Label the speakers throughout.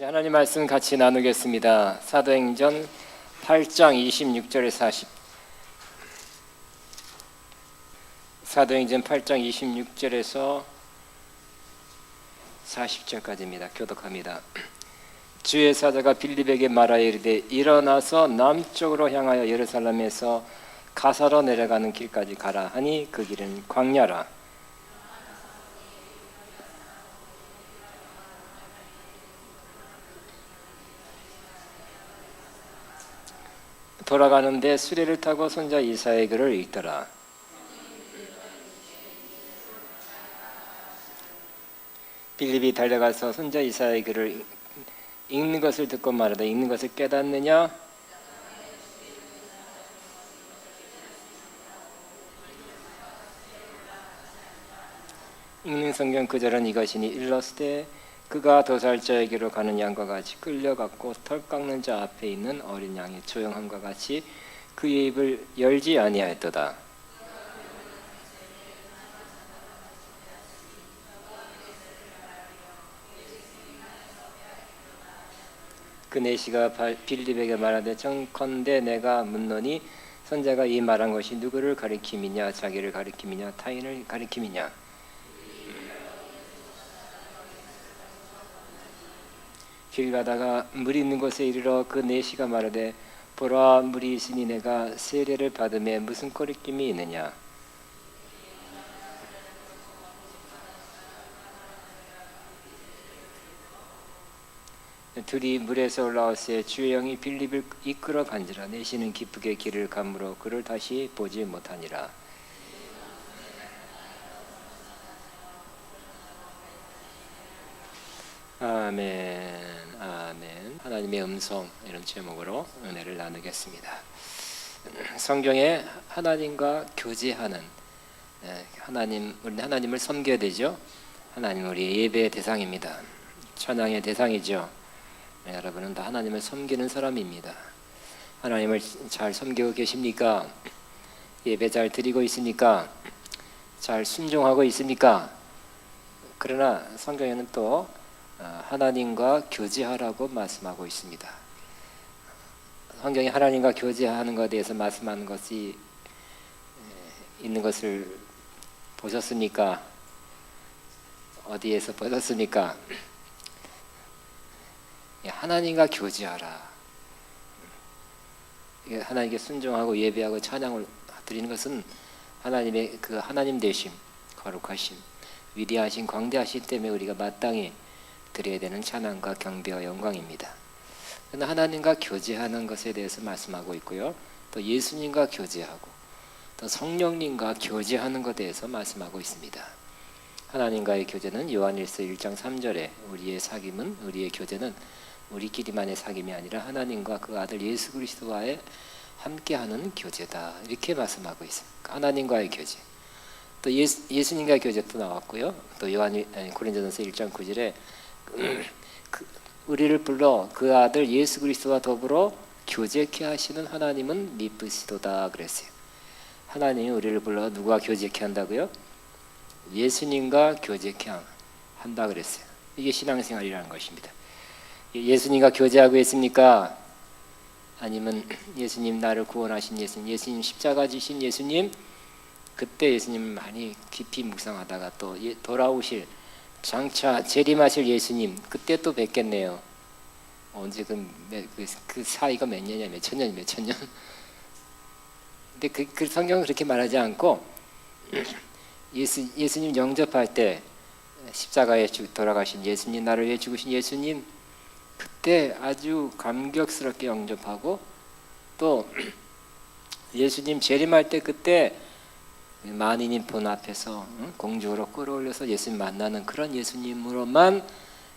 Speaker 1: 하나님 말씀 같이 나누겠습니다. 사도행전 8장 26절에서 40. 사도행전 8장 26절에서 40절까지입니다. 교독합니다. 주의 사자가 빌립에게 말하여 이르되 일어나서 남쪽으로 향하여 예루살렘에서 가사로 내려가는 길까지 가라 하니 그 길은 광야라. 돌아가는데 수레를 타고 손자 이사의 글을 읽더라. 빌립이 달려가서 손자 이사의 글을 읽는 것을 듣고 말하되 읽는 것을 깨닫느냐? 읽는 성경 구절은 이것이니 일렀으되 그가 도살자에게로 가는 양과 같이 끌려갔고 털 깎는 자 앞에 있는 어린 양이 조용함과 같이 그의 입을 열지 아니하였도다. 그 내시가 빌립에게 말하되 청컨대 내가 묻노니 선자가 이 말한 것이 누구를 가리킴이냐? 자기를 가리킴이냐? 타인을 가리킴이냐? 길 가다가 물이 있는 곳에 이르러 그 내시가 말하되 보라 물이 있으니 내가 세례를 받음에 무슨 거리낌이 있느냐? 둘이 물에서 올라왔을 때 주의 영이 빌립을 이끌어 간지라. 내시는 기쁘게 길을 가므로 그를 다시 보지 못하니라. 아멘. 아멘. 하나님의 음성 이런 제목으로 은혜를 나누겠습니다. 성경에 하나님과 교제하는 우리 하나님을 섬겨야 되죠. 하나님 우리 예배의 대상입니다. 찬양의 대상이죠. 여러분은 다 하나님을 섬기는 사람입니다. 하나님을 잘 섬기고 계십니까? 예배 잘 드리고 있습니까? 잘 순종하고 있습니까? 그러나 성경에는 또 하나님과 교제하라고 말씀하고 있습니다. 성경이 하나님과 교제하는 것에 대해서 말씀하는 것이 있는 것을 보셨습니까? 어디에서 보셨습니까? 하나님과 교제하라. 하나님께 순종하고 예배하고 찬양을 드리는 것은 하나님의 그 하나님 되심, 거룩하심, 위대하신 광대하심 때문에 우리가 마땅히 드려야 되는 찬양과 경배와 영광입니다. 그러나 하나님과 교제하는 것에 대해서 말씀하고 있고요. 또 예수님과 교제하고 또 성령님과 교제하는 것에 대해서 말씀하고 있습니다. 하나님과의 교제는 요한일서 1장 3절에 우리의 사귐은 우리의 교제는 우리끼리만의 사귐이 아니라 하나님과 그 아들 예수 그리스도와의 함께하는 교제다. 이렇게 말씀하고 있습니다. 하나님과의 교제. 또 예수님과의 교제도 나왔고요. 또 고린도전서 1장 9절에 우리를 불러 그 아들 예수 그리스도와 더불어 교제케 하시는 하나님은 미쁘시도다 그랬어요. 하나님이 우리를 불러 누구와 교제케 한다고요? 예수님과 교제케 한다 그랬어요. 이게 신앙생활이라는 것입니다. 예수님과 교제하고 있습니까? 아니면 예수님 나를 구원하신 예수님 십자가 지신 예수님, 그때 예수님 많이 깊이 묵상하다가 또 돌아오실 장차 재림하실 예수님 그때 또 뵙겠네요. 언제 그 사이가 몇 년이야? 몇 천 년? 근데 그 성경은 그렇게 말하지 않고 예수님 영접할 때 십자가에 돌아가신 예수님, 나를 위해 죽으신 예수님 그때 아주 감격스럽게 영접하고 또 예수님 재림할 때 그때 만인이 본 앞에서 공중으로 끌어올려서 예수님 만나는 그런 예수님으로만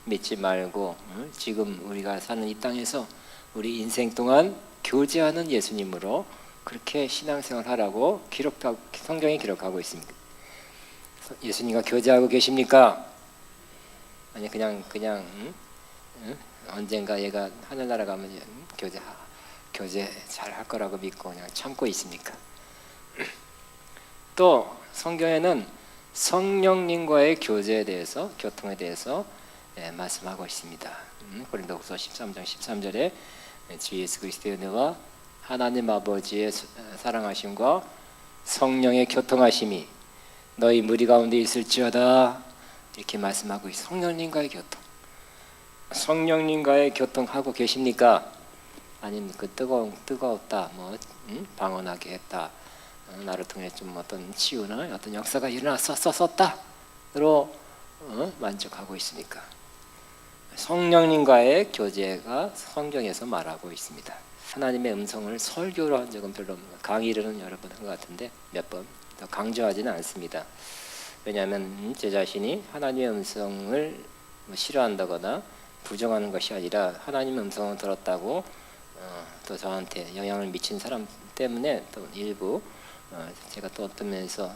Speaker 1: 믿지 말고 지금 우리가 사는 이 땅에서 우리 인생 동안 교제하는 예수님으로 그렇게 신앙생활 하라고 성경에 기록하고 있습니다. 예수님과 교제하고 계십니까? 아니 그냥 언젠가 얘가 하늘나라 가면 교제 잘 할 거라고 믿고 그냥 참고 있습니까? 또 성경에는 성령님과의 교제에 대해서, 교통에 대해서 말씀하고 있습니다. 고린도후서 13장 13절에 주 예수 그리스도의 은혜와 하나님 아버지의 사랑하심과 성령의 교통하심이 너희 무리 가운데 있을지어다 이렇게 말씀하고 있어요. 성령님과의 교통. 성령님과의 교통하고 계십니까? 아니면 그 뜨거웠다, 방언하게 했다, 나를 통해 좀 어떤 치유나 어떤 역사가 일어났었다로 만족하고 있습니까? 성령님과의 교제가 성경에서 말하고 있습니다. 하나님의 음성을 설교로 한 적은 별로 없는 강의로는 여러 번 한 것 같은데 몇 번 더 강조하지는 않습니다. 왜냐하면 제 자신이 하나님의 음성을 싫어한다거나 부정하는 것이 아니라 하나님의 음성을 들었다고 또 저한테 영향을 미친 사람 때문에 또 일부 제가 또 어떤 면에서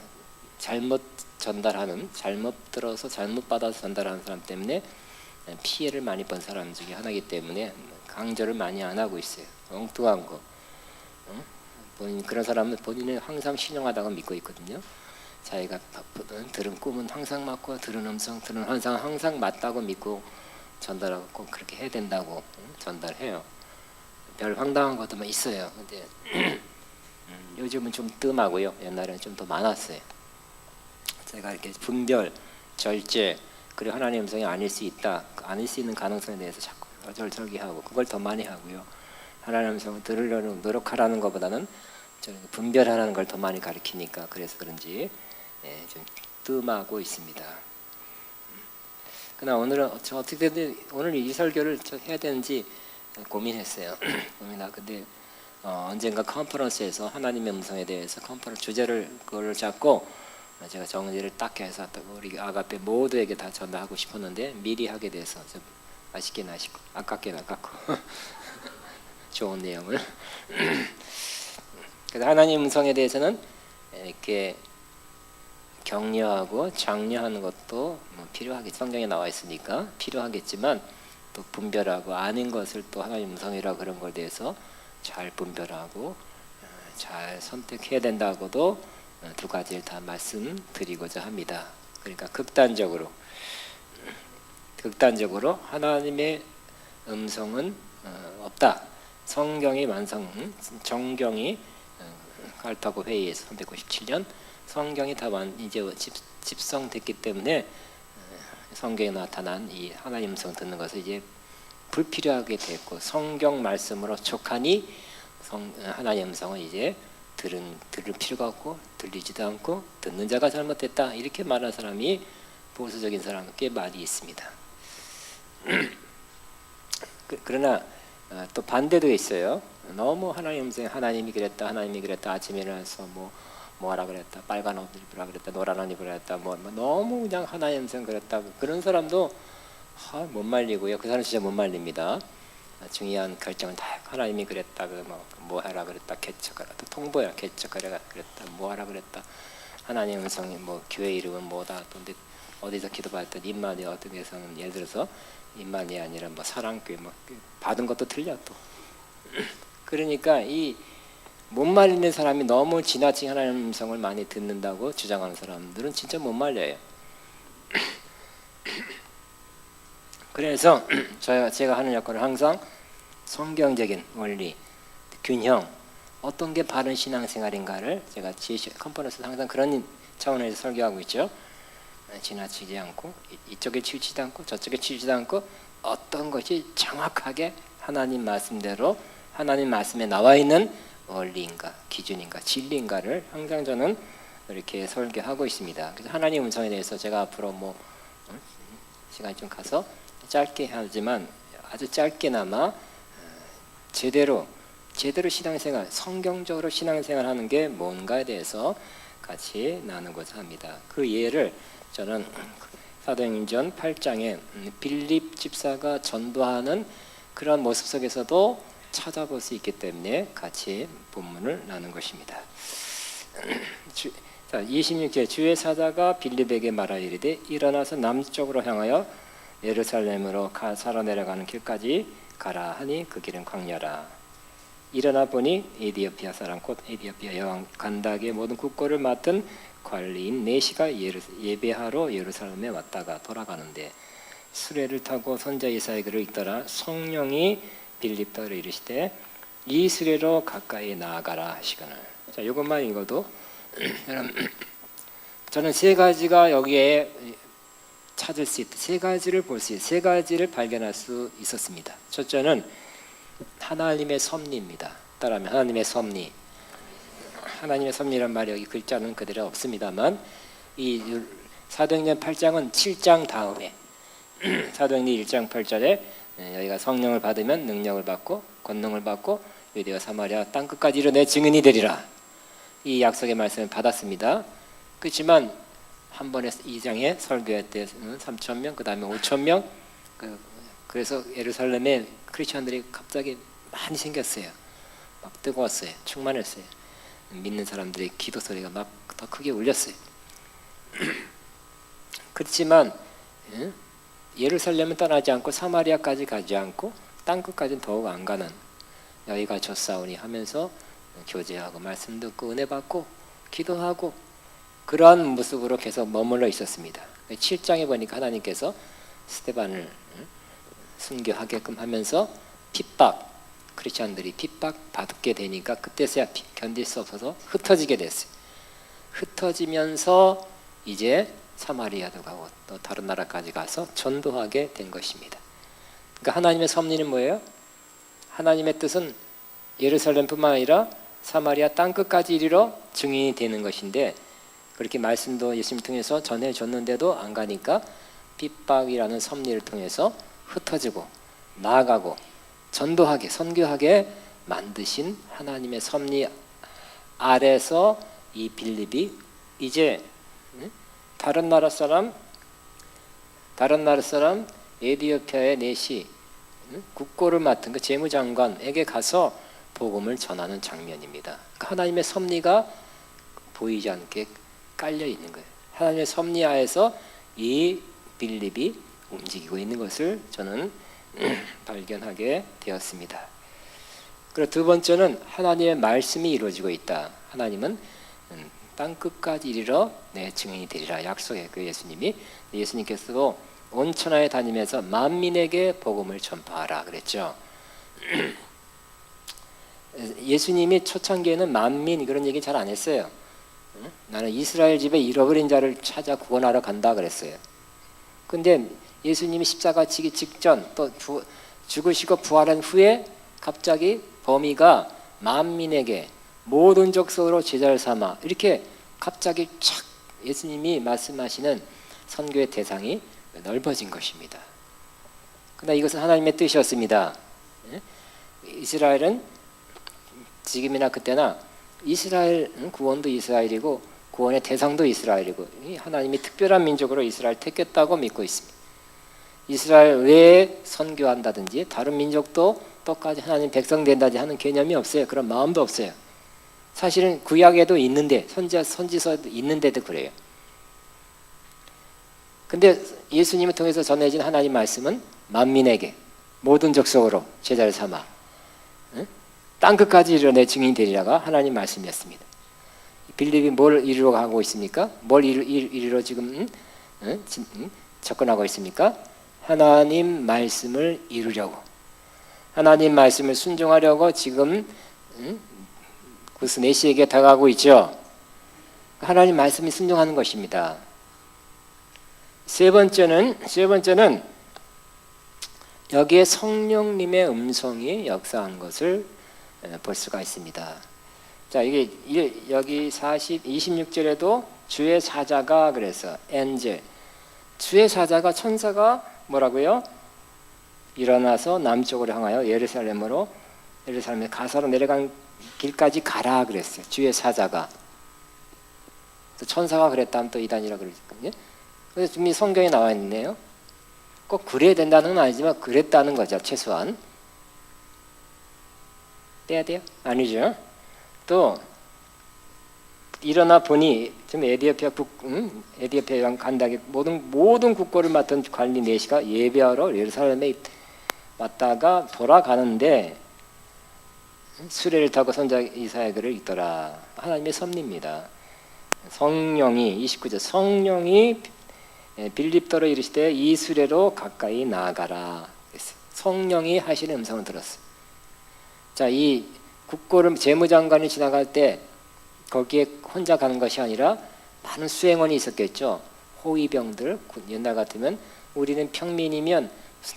Speaker 1: 잘못 전달하는, 잘못 들어서 잘못 받아서 전달하는 사람 때문에 피해를 많이 본 사람 중에 하나이기 때문에 강조를 많이 안 하고 있어요. 엉뚱한 거. 그런 사람은 본인은 항상 신령하다고 믿고 있거든요. 자기가 들은 꿈은 항상 맞고 들은 음성, 들은 환상 항상 맞다고 믿고 전달하고 꼭 그렇게 해야 된다고 전달해요. 별 황당한 것도 있어요. 근데 요즘은 좀 뜸하고요. 옛날에는 좀 더 많았어요. 제가 이렇게 분별, 절제, 그리고 하나님의 음성이 아닐 수 있다, 아닐 수 있는 가능성에 대해서 자꾸 어절절기하고 그걸 더 많이 하고요. 하나님의 음성을 들으려는 노력하라는 것보다는 분별하라는 걸 더 많이 가르치니까 그래서 그런지 좀 뜸하고 있습니다. 그러나 오늘은 어떻게든 오늘 이 설교를 해야 되는지 고민했어요. 근데 언젠가 컨퍼런스에서 하나님의 음성에 대해서 컨퍼런스 주제를 그걸 잡고 제가 정리를 딱 해서 우리 아가페 모두에게 다 전달하고 싶었는데 미리 하게 돼서 좀 아쉽긴 아쉽고 아깝긴 아깝고 좋은 내용을 그래서 하나님 음성에 대해서는 이렇게 격려하고 장려하는 것도 필요하겠, 성경에 나와 있으니까 필요하겠지만 또 분별하고 아닌 것을 또 하나님 음성이라 그런 것에 대해서 잘 분별하고 잘 선택해야 된다고도 두 가지를 다 말씀드리고자 합니다. 그러니까 극단적으로 하나님의 음성은 없다. 성경이 정경이 갈파고 회의에서 397년 성경이 다 이제 집성됐기 때문에 성경에 나타난 이 하나님 음성 듣는 것을 이제 불필요하게 됐고 성경 말씀으로 족하니 하나님 음성은 이제 들을 필요가 없고 들리지도 않고 듣는 자가 잘못됐다 이렇게 말하는 사람이 보수적인 사람은 꽤 많이 있습니다. 그러나 또 반대도 있어요. 너무 하나님 음성 하나님이 그랬다 아침에 일어나서 뭐 하라 그랬다 빨간 옷 입으라 그랬다 노란 옷 입으라 그랬다 뭐 너무 그냥 하나님 음성 그랬다 그런 사람도 못 말리고요. 그 사람 진짜 못 말립니다. 중요한 결정은 다 하나님이 그랬다 뭐 하라 그랬다 개척하라 또 통보야 개척하라 그랬다 뭐 하라 그랬다 하나님 음성이 교회 이름은 뭐다 또 근데 어디서 기도받았던 임마누엘 어떤 데서는 예를 들어서 임마누엘이 아니라 사랑교회 받은 것도 틀려 또 그러니까 이 못 말리는 사람이 너무 지나친 하나님 음성을 많이 듣는다고 주장하는 사람들은 진짜 못 말려요. 그래서 제가 하는 역할은 항상 성경적인 원리, 균형, 어떤 게 바른 신앙생활인가를 제가 컨퍼런스에서 항상 그런 차원에서 설교하고 있죠. 지나치지 않고 이쪽에 치우치지 않고 저쪽에 치우치지 않고 어떤 것이 정확하게 하나님 말씀대로 하나님 말씀에 나와 있는 원리인가 기준인가 진리인가를 항상 저는 이렇게 설교하고 있습니다. 그래서 하나님 음성에 대해서 제가 앞으로 시간이 좀 가서 짧게 하지만 아주 짧게나마 제대로 신앙생활 성경적으로 신앙생활하는 게 뭔가에 대해서 같이 나누고자 합니다. 그 예를 저는 사도행전 8장에 빌립 집사가 전도하는 그런 모습 속에서도 찾아볼 수 있기 때문에 같이 본문을 나눈 것입니다. 26절 주의 사자가 빌립에게 말하이르되 일어나서 남쪽으로 향하여 예루살렘으로 살아 내려가는 길까지 가라 하니 그 길은 광야라. 일어나 보니 에디오피아 사람 곧 에디오피아 여왕 간닥의 모든 국고를 맡은 관리인 네시가 예배하러 예루살렘에 왔다가 돌아가는데 수레를 타고 선자 이사야에게로 읽더라. 성령이 빌립더를 이르시되 이 수레로 가까이 나아가라 하시거늘. 자, 이것만 읽어도 저는 세 가지가 여기에 찾을 수 있다. 세 가지를 볼 수 있다. 세 가지를 발견할 수 있었습니다. 첫째는 하나님의 섭리입니다. 따라하면 하나님의 섭리. 하나님의 섭리란 말이 여기 글자는 그대로 없습니다만 이 사도행전 8장은 7장 다음에 사도행전 1장 8절에 여기가 성령을 받으면 능력을 받고 권능을 받고 유대와 사마리아 땅끝까지 이르러 내 증인이 되리라. 이 약속의 말씀을 받았습니다. 그렇지만 한 번에 2장에 설교할 때 3,000명, 그 다음에 5,000명, 그래서 예루살렘에 크리스천들이 갑자기 많이 생겼어요. 막 뜨거웠어요. 충만했어요. 믿는 사람들의 기도 소리가 막 더 크게 울렸어요. 그렇지만 예루살렘은 떠나지 않고 사마리아까지 가지 않고 땅끝까지는 더욱 안 가는 여기가 좋사오니 하면서 교제하고 말씀 듣고 은혜 받고 기도하고 그러한 모습으로 계속 머물러 있었습니다. 7장에 보니까 하나님께서 스데반을 순교하게끔 하면서 핍박, 크리스천들이 핍박 받게 되니까 그때서야 견딜 수 없어서 흩어지게 됐어요. 흩어지면서 이제 사마리아도 가고 또 다른 나라까지 가서 전도하게 된 것입니다. 그러니까 하나님의 섭리는 뭐예요? 하나님의 뜻은 예루살렘뿐만 아니라 사마리아 땅끝까지 이르러 증인이 되는 것인데 그렇게 말씀도 예수님 통해서 전해줬는데도 안 가니까 핍박이라는 섭리를 통해서 흩어지고 나아가고 전도하게 선교하게 만드신 하나님의 섭리 아래서 이 빌립이 이제 다른 나라 사람 에디오피아의 내시 국고를 맡은 그 재무장관에게 가서 복음을 전하는 장면입니다. 하나님의 섭리가 보이지 않게 깔려 있는 거예요. 하나님의 섭리하에서 이 빌립이 움직이고 있는 것을 저는 발견하게 되었습니다. 그리고 두 번째는 하나님의 말씀이 이루어지고 있다. 하나님은 땅끝까지 이르러 내 증인이 되리라 약속해. 그 예수님께서도 온 천하에 다니면서 만민에게 복음을 전파하라 그랬죠. 예수님이 초창기에는 만민 그런 얘기 잘 안 했어요. 나는 이스라엘 집에 잃어버린 자를 찾아 구원하러 간다 그랬어요. 근데 예수님이 십자가 지기 직전 또 죽으시고 부활한 후에 갑자기 범위가 만민에게 모든 족속으로 제자를 삼아 이렇게 갑자기 착 예수님이 말씀하시는 선교의 대상이 넓어진 것입니다. 그러나 이것은 하나님의 뜻이었습니다. 이스라엘은 지금이나 그때나 이스라엘 구원도 이스라엘이고 구원의 대상도 이스라엘이고 하나님이 특별한 민족으로 이스라엘 택했다고 믿고 있습니다. 이스라엘 외에 선교한다든지 다른 민족도 똑같이 하나님 백성 된다든지 하는 개념이 없어요. 그런 마음도 없어요. 사실은 구약에도 있는데 선지서도 있는데도 그래요. 근데 예수님을 통해서 전해진 하나님 말씀은 만민에게 모든 족속으로 제자를 삼아 땅끝까지 이르러 내 증인이 되리라가 하나님 말씀이었습니다. 빌립이 뭘 이루러 가고 있습니까? 뭘 이루러 지금 접근하고 있습니까? 하나님 말씀을 이루려고 하나님 말씀을 순종하려고 지금 구스 내시에게 다가가고 있죠. 하나님 말씀이 순종하는 것입니다. 세 번째는 여기에 성령님의 음성이 역사한 것을 볼 수가 있습니다. 자, 이게 여기 26절에도 주의 사자가 그래서 엔젤 주의 사자가 천사가 뭐라고요? 일어나서 남쪽으로 향하여 예루살렘에 가사로 내려간 길까지 가라 그랬어요. 주의 사자가. 천사가 그랬다면 또 이단이라 그러거든요. 그래서 지금 성경에 나와 있네요. 꼭 그래야 된다는 건 아니지만 그랬다는 거죠. 최소한. 떼야 돼요? 아니죠. 또 일어나 보니 지금 에디오피아 간다기 모든 국고를 맡은 관리 내시가 예배하러 예루살렘에 왔다가 돌아가는데 수레를 타고 선자 이사야를 읽더라. 하나님의 섭리입니다. 성령이 29절 성령이 빌립더로 이르시되 이 수레로 가까이 나아가라. 성령이 하시는 음성을 들었어요. 자, 이 국고를 재무장관이 지나갈 때 거기에 혼자 가는 것이 아니라 많은 수행원이 있었겠죠. 호위병들. 옛날 같으면 우리는 평민이면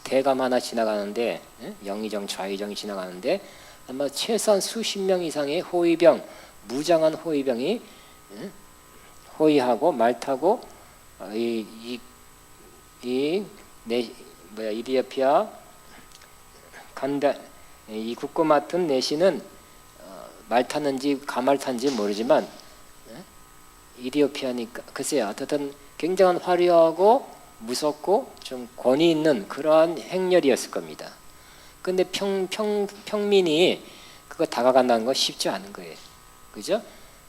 Speaker 1: 대감 하나 지나가는데, 영의정 좌의정이 지나가는데 아마 최소한 수십 명 이상의 호위병, 무장한 호위병이 호위하고 말 타고 이디오피아 간다, 이 국고 맡은 내시는 말 탔는지 가말 탔는지 모르지만 이디오피아니까 글쎄요, 어쨌든 굉장한 화려하고 무섭고 좀 권위 있는 그러한 행렬이었을 겁니다. 근데 평민이 그거 다가간다는 거 쉽지 않은 거예요. 그죠?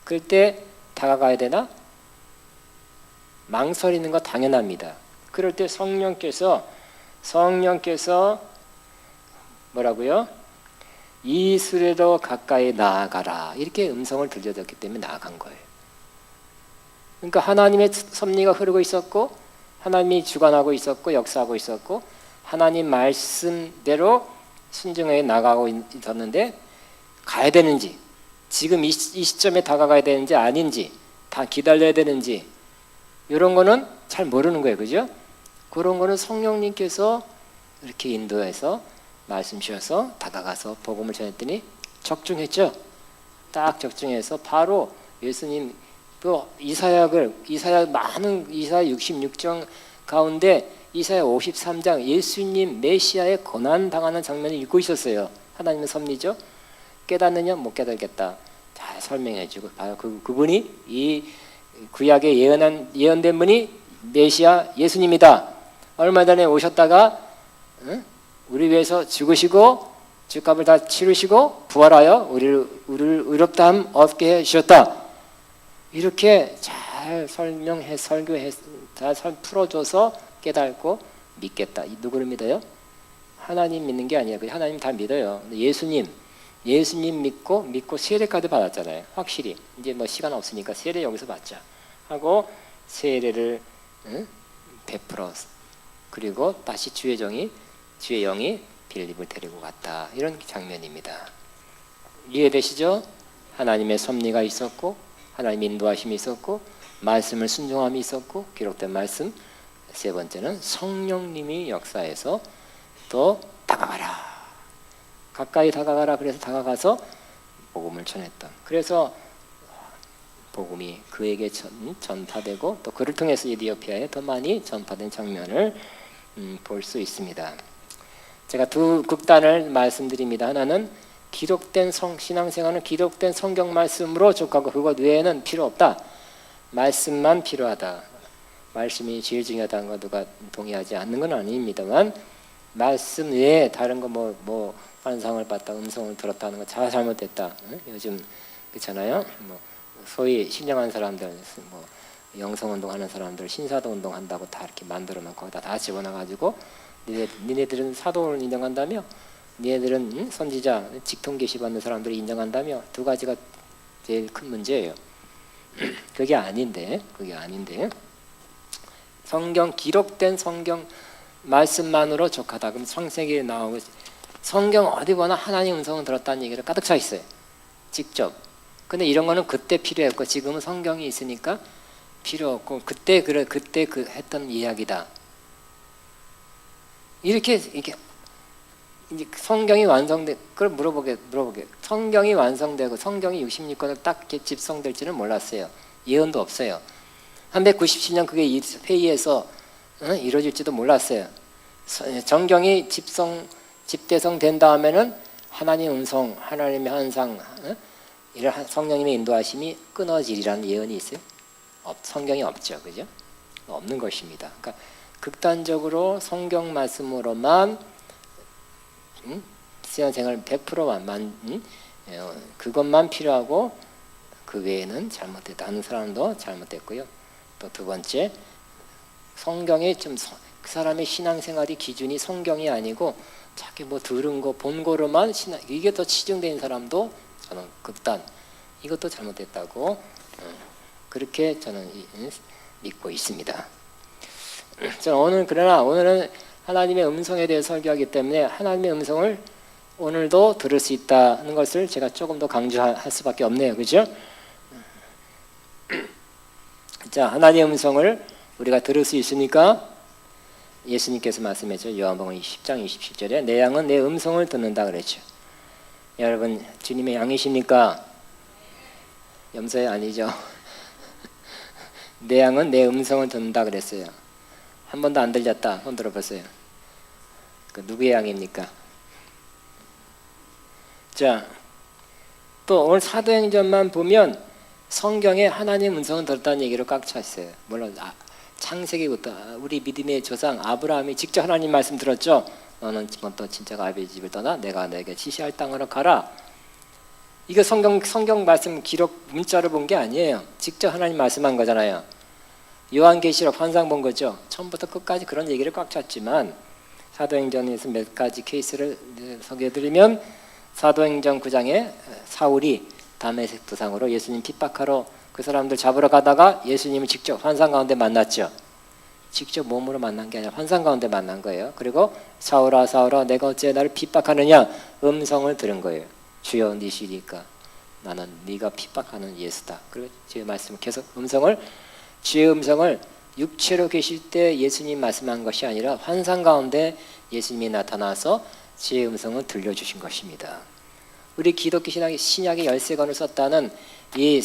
Speaker 1: 그럴 때 다가가야 되나? 망설이는 거 당연합니다. 그럴 때 성령께서 뭐라고요? 이 수레로 가까이 나아가라. 이렇게 음성을 들려줬기 때문에 나아간 거예요. 그러니까 하나님의 섭리가 흐르고 있었고 하나님이 주관하고 있었고 역사하고 있었고 하나님 말씀대로 순종해 나가고 있었는데 가야 되는지 지금 이 시점에 다가가야 되는지 아닌지 다 기다려야 되는지 이런 거는 잘 모르는 거예요. 그죠? 그런 거는 성령님께서 이렇게 인도해서 말씀 주셔서 다가가서 복음을 전했더니 적중했죠. 딱 적중해서 바로 예수님 또 이사야 66장 가운데 이사야 53장 예수님 메시아의 고난 당하는 장면을 읽고 있었어요. 하나님의 섭리죠. 깨닫느냐 못 깨닫겠다. 잘 설명해주고 바로 그분이 이 구약에 예언된 분이 메시아 예수님이다. 얼마 전에 오셨다가 우리 위해서 죽으시고 죄값을 다 치르시고 부활하여 우리를 의롭다함 얻게 해주셨다. 이렇게 잘 설명해 설교해 잘 풀어줘서 깨닫고 믿겠다. 누구를 믿어요? 하나님 믿는 게 아니에요. 하나님 다 믿어요. 예수님 믿고 세례까지 받았잖아요. 확실히 이제 뭐 시간 없으니까 세례 여기서 받자 하고 세례를 베풀어 그리고 다시 주의 영이 빌립을 데리고 갔다. 이런 장면입니다. 이해되시죠? 하나님의 섭리가 있었고 하나님 인도하심이 있었고 말씀을 순종함이 있었고 기록된 말씀. 세 번째는 성령님이 역사해서 또 다가가라. 가까이 다가가라. 그래서 다가가서 복음을 전했던. 그래서 복음이 그에게 전파되고 또 그를 통해서 에티오피아에 더 많이 전파된 장면을 볼 수 있습니다. 제가 두 극단을 말씀드립니다. 하나는 기록된 신앙생활은 기록된 성경 말씀으로 족하고 그것 외에는 필요 없다. 말씀만 필요하다. 말씀이 제일 중요하다는 거 누가 동의하지 않는 건 아닙니다만 말씀 외에 다른 거 뭐 환상을 봤다, 음성을 들었다는 거 다 잘못됐다. 요즘 그렇잖아요. 뭐 소위 신령한 사람들, 뭐 영성운동하는 사람들 신사도 운동한다고 다 이렇게 만들어놓고 다 집어넣어가지고 니네들은 사도를 인정한다며? 니네들은 선지자, 직통 계시 받는 사람들을 인정한다며? 두 가지가 제일 큰 문제예요. 그게 아닌데 성경 기록된 성경 말씀만으로 족하다. 그럼 창세기에 나오고 성경 어디 보나 하나님 음성을 들었다는 얘기를 가득 차 있어요. 직접. 근데 이런 거는 그때 필요했고 지금은 성경이 있으니까 필요 없고 그때 했던 이야기다. 이렇게 이제 성경이 그걸 물어보게. 성경이 완성되고 성경이 66권을 딱 집성될지는 몰랐어요. 예언도 없어요. 397년 그게 회의에서 이루어질지도 몰랐어요. 정경이 집대성 된 다음에는 하나님 음성, 하나님의 환상, 이런 성령님의 인도하심이 끊어지리라는 예언이 있어요? 성경이 없죠, 그죠? 없는 것입니다. 그러니까 극단적으로 성경 말씀으로만 신앙생활 100%만 그것만 필요하고 그 외에는 잘못됐다 하는 사람도 잘못됐고요. 또 두 번째, 성경에 그 사람의 신앙생활이 기준이 성경이 아니고 자기 뭐 들은 거 본 거로만 이게 더 치중된 사람도 저는 극단 이것도 잘못됐다고 그렇게 저는 믿고 있습니다. 그러나 오늘은 하나님의 음성에 대해 설교하기 때문에 하나님의 음성을 오늘도 들을 수 있다는 것을 제가 조금 더 강조할 수밖에 없네요. 그죠? 자, 하나님의 음성을 우리가 들을 수 있으니까 예수님께서 말씀했죠. 요한복음 10장 27절에 내 양은 내 음성을 듣는다 그랬죠. 여러분 주님의 양이십니까? 염소의 아니죠. 내 양은 내 음성을 듣는다 그랬어요. 한 번도 안 들렸다. 손 들어보세요. 그 누구의 양입니까? 자, 또 오늘 사도행전만 보면 성경에 하나님 음성을 들었다는 얘기로 꽉 차 있어요. 물론 창세기부터 우리 믿음의 조상 아브라함이 직접 하나님 말씀 들었죠. 너는 또 친척 아비의 집을 떠나 내가 내게 지시할 땅으로 가라. 이거 성경 말씀 기록 문자로 본 게 아니에요. 직접 하나님 말씀한 거잖아요. 요한계시록 환상 본 거죠. 처음부터 끝까지 그런 얘기를 꽉 찼지만 사도행전에서 몇 가지 케이스를 소개해드리면 사도행전 9장에 사울이 다메섹 도상으로 예수님 핍박하러 그 사람들 잡으러 가다가 예수님을 직접 환상 가운데 만났죠. 직접 몸으로 만난 게 아니라 환상 가운데 만난 거예요. 그리고 사울아 사울아 내가 어찌 나를 핍박하느냐 음성을 들은 거예요. 주여 니시니까 나는 네가 핍박하는 예수다. 그리고 주의 말씀 계속 주의 음성을 육체로 계실 때 예수님 말씀한 것이 아니라 환상 가운데 예수님이 나타나서 주의 음성을 들려주신 것입니다. 우리 기독교 신약의 13권을 썼다는 이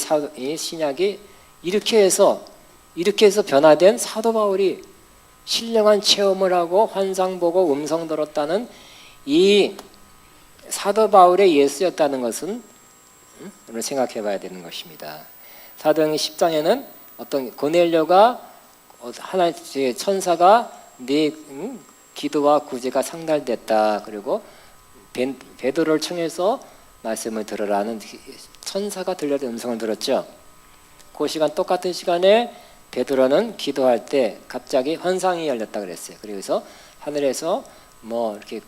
Speaker 1: 신약이 이렇게 해서 변화된 사도 바울이 신령한 체험을 하고 환상 보고 음성 들었다는 이 사도 바울의 예수였다는 것은 오늘 생각해 봐야 되는 것입니다. 사도행전 10장에는 어떤 고넬료가 하나님의 천사가 네 기도와 구제가 상달됐다. 그리고 베드로를 청해서 말씀을 들으라는 천사가 들려는 음성을 들었죠. 그 시간 똑같은 시간에 베드로는 기도할 때 갑자기 환상이 열렸다 그랬어요. 그래서 하늘에서 뭐 이렇게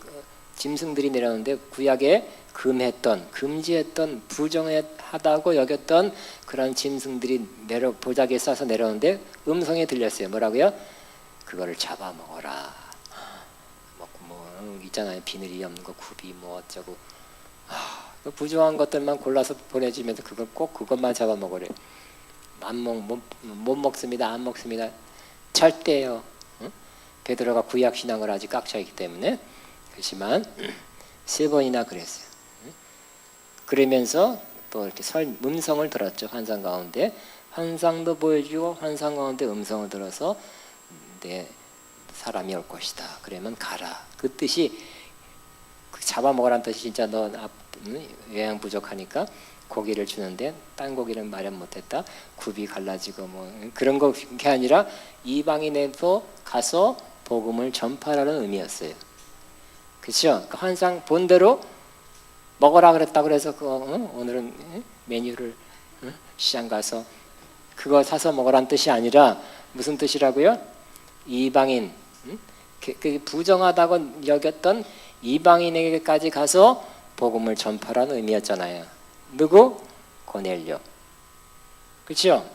Speaker 1: 짐승들이 내려오는데 구약에 금지했던 부정하다고 여겼던 그런 짐승들이 보자기에 싸서 내려오는데 음성이 들렸어요. 뭐라고요? 그거를 잡아먹어라. 뭐 있잖아요. 비늘이 없는 거 굽이 뭐 어쩌고. 그 부정한 것들만 골라서 보내주면서 그걸 꼭 그것만 잡아먹으래. 못 먹습니다. 안 먹습니다. 절대요. 베드로가 구약 신앙을 아직 꽉 차 있기 때문에 그렇지만 3번이나 그랬어요. 그러면서 또 이렇게 음성을 들었죠. 환상 가운데 환상도 보여주고 환상 가운데 음성을 들어서 내 사람이 올 것이다. 그러면 가라. 그 뜻이 잡아먹으라는 뜻이 진짜 너 영양 부족하니까 고기를 주는데 딴 고기는 마련 못했다. 굽이 갈라지고 뭐 그런 게 아니라 이방인에도 가서 복음을 전파라는 의미였어요. 그렇죠? 그 환상 본대로 먹으라 그랬다고 그래서 오늘은 메뉴를 시장 가서 그거 사서 먹으라는 뜻이 아니라 무슨 뜻이라고요? 이방인 그 부정하다고 여겼던 이방인에게까지 가서 복음을 전파라는 의미였잖아요. 누구? 고넬료. 그렇죠?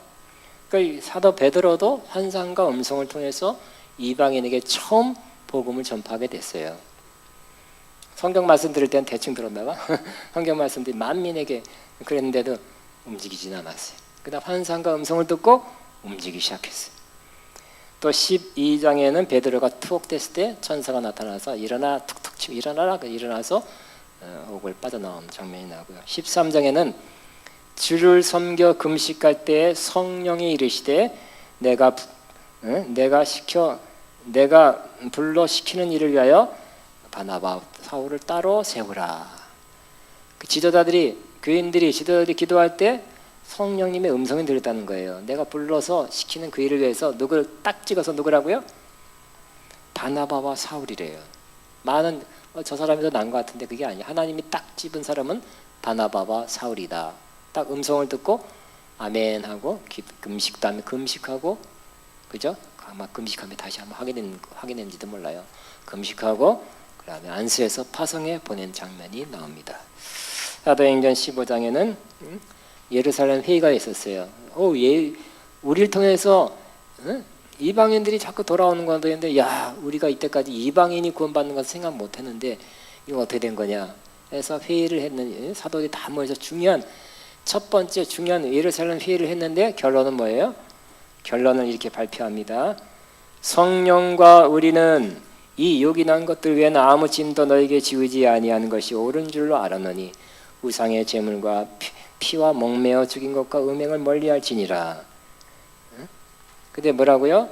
Speaker 1: 그러니까 사도 베드로도 환상과 음성을 통해서 이방인에게 처음 복음을 전파하게 됐어요. 성경 말씀 들을 때는 대충 들었다가 성경 말씀들이 만민에게 그랬는데도 움직이진 않았어요. 그다음 환상과 음성을 듣고 움직이기 시작했어요. 또 12장에는 베드로가 투옥됐을 때 천사가 나타나서 일어나 툭툭 치고 일어나서 옥을 빠져나오는 장면이 나오고요. 13장에는 주를 섬겨 금식할 때에 성령이 이르시되 내가 불러 시키는 일을 위하여 바나바 사울을 따로 세우라. 그 교인들이 지도자들이 기도할 때 성령님의 음성이 들렸다는 거예요. 내가 불러서 시키는 그 일을 위해서 누구를 딱 찍어서 누구라고요? 바나바와 사울이래요. 많은 저 사람이 더 나은 것 같은데 그게 아니야. 하나님이 딱 집은 사람은 바나바와 사울이다. 딱 음성을 듣고 아멘 하고 금식도 하면 금식하고 그죠? 아마 금식하면 다시 한번 확인했는지도 몰라요. 금식하고 그다음에 안수해서 파송해 보낸 장면이 나옵니다. 사도행전 15장에는 예루살렘 회의가 있었어요. 우리를 통해서 이방인들이 자꾸 돌아오는 건데, 근데 야, 우리가 이때까지 이방인이 구원받는 건 생각 못했는데 이거 어떻게 된 거냐 해서 회의를 했는데, 사도들이 다 모여서 첫 번째 중요한 예루살렘 회의를 했는데 결론은 뭐예요? 결론을 이렇게 발표합니다. 성령과 우리는 이 요긴한 것들 외에는 아무 짐도 너에게 지우지 아니하는 것이 옳은 줄로 알았느니 우상의 제물과 피와 목매어 죽인 것과 음행을 멀리할지니라. 근데 뭐라고요?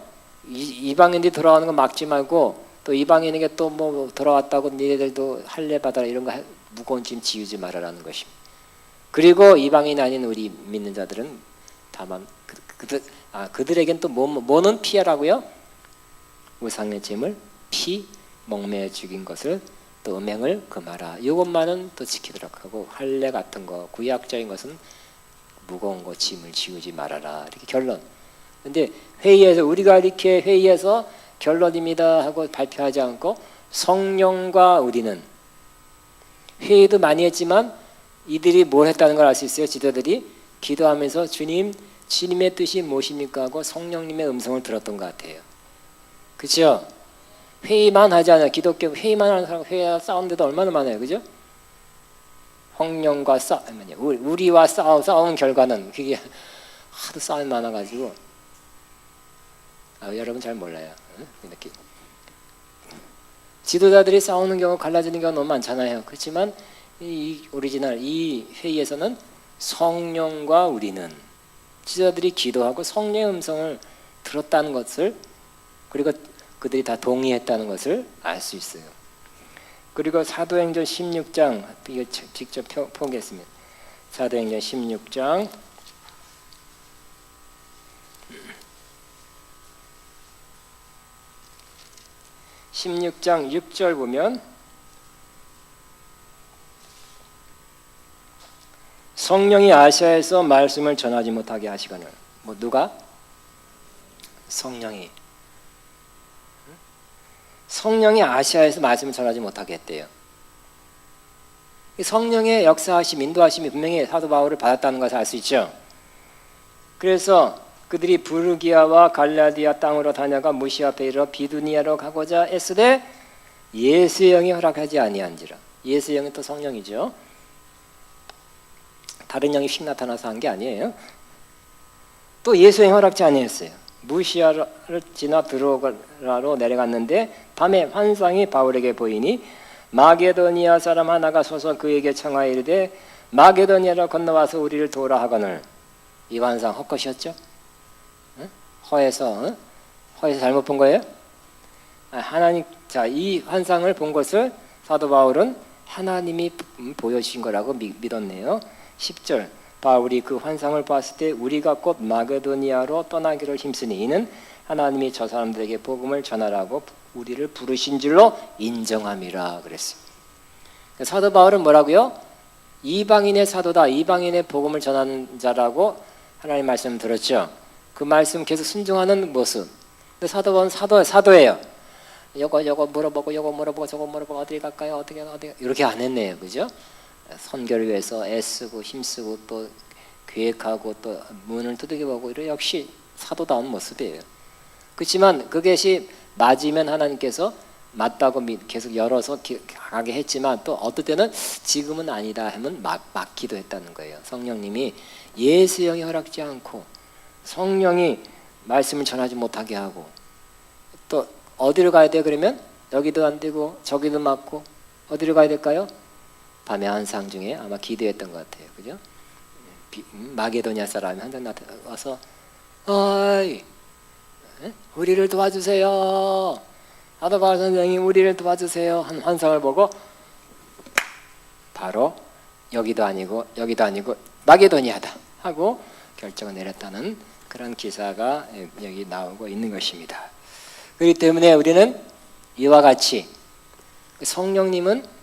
Speaker 1: 이방인들이 돌아오는 거 막지 말고, 또 이방인에게 또 뭐 돌아왔다고 니네들도 할례 받아라, 이런 거 무거운 짐 지우지 말아라는 것입니다. 그리고 이방인 아닌 우리 믿는 자들은 다만 그들에겐 또 뭐는 피하라고요? 우상의 짐을, 피, 목매어 죽인 것을, 또 음행을 금하라. 이것만은 또 지키도록 하고, 할례 같은 거, 구약적인 것은 무거운 거 짐을 지우지 말아라. 이렇게 결론. 근데 회의에서, 우리가 이렇게 회의에서 결론입니다 하고 발표하지 않고, 성령과 우리는, 회의도 많이 했지만 이들이 뭘 했다는 걸 알 수 있어요. 지도들이 기도하면서 주님의 뜻이 무엇입니까 하고 성령님의 음성을 들었던 것 같아요. 그렇죠? 회의만 하지 않아요. 기독교 회의만 하는 사람, 회의와 싸우는 데도 얼마나 많아요. 그죠? 성령과 우리와 싸운 결과는, 그게 하도 싸움이 많아가지고, 여러분 잘 몰라요. 이렇게 지도자들이 싸우는 경우, 갈라지는 경우 너무 많잖아요. 그렇지만 이 오리지널 이 회의에서는 성령과 우리는, 지도자들이 기도하고 성령의 음성을 들었다는 것을, 그리고 그들이 다 동의했다는 것을 알 수 있어요. 그리고 사도행전 16장, 이거 직접 보겠습니다. 사도행전 16장 6절 보면, 성령이 아시아에서 말씀을 전하지 못하게 하시거늘. 누가? 성령이 아시아에서 말씀을 전하지 못하게 했대요. 성령의 역사하심, 인도하심이 분명히 사도 바울을 받았다는 것을 알 수 있죠. 그래서 그들이 부르기아와 갈라디아 땅으로 다녀가 무시 앞에 이르러 비두니아로 가고자 애쓰되 예수의 영이 허락하지 아니한지라. 예수의 영이 또 성령이죠. 다른 영이 휙 나타나서 한 게 아니에요. 또 예수의 영이 허락지 아니했어요. 무시아를 지나 드로가로 내려갔는데 밤에 환상이 바울에게 보이니 마게도니아 사람 하나가 서서 그에게 청하여 이르되 마게도니아로 건너와서 우리를 도우라 하거늘. 이 환상 헛것이었죠? 허에서 잘못 본 거예요? 하나님, 이 환상을 본 것을 사도 바울은 하나님이 보여주신 거라고 믿었네요. 10절, 바울이 그 환상을 봤을 때 우리가 곧 마게도니아로 떠나기를 힘쓰니 이는 하나님이 저 사람들에게 복음을 전하라고 우리를 부르신 줄로 인정함이라 그랬어요. 사도 바울은 뭐라고요? 이방인의 사도다, 이방인의 복음을 전하는 자라고 하나님 말씀 들었죠. 그 말씀 계속 순종하는 모습. 근데 사도 바울은 사도예요. 요거 물어보고 저거 물어보고 어디 갈까요? 어떻게 이렇게 안 했네요. 그죠? 선교를 위해서 애쓰고 힘쓰고 또 계획하고 또 문을 두들겨보고, 이런 역시 사도다운 모습이에요. 그렇지만 그것이 맞으면 하나님께서 맞다고 계속 열어서 가게 했지만, 또 어떨 때는 지금은 아니다 하면 막기도 했다는 거예요. 성령님이 예수 영이 허락지 않고 성령이 말씀을 전하지 못하게 하고, 또 어디로 가야 돼요? 그러면 여기도 안 되고 저기도 막고, 어디로 가야 될까요? 밤의 환상 중에 아마 기도했던 것 같아요. 그죠? 마게도니아 사람이 한 명 나타나서 어이, 우리를 도와주세요. 사도 바울 선생님 우리를 도와주세요. 한 환상을 보고 바로 여기도 아니고 마게도니아다 하고 결정을 내렸다는 그런 기사가 여기 나오고 있는 것입니다. 그렇기 때문에 우리는 이와 같이 성령님은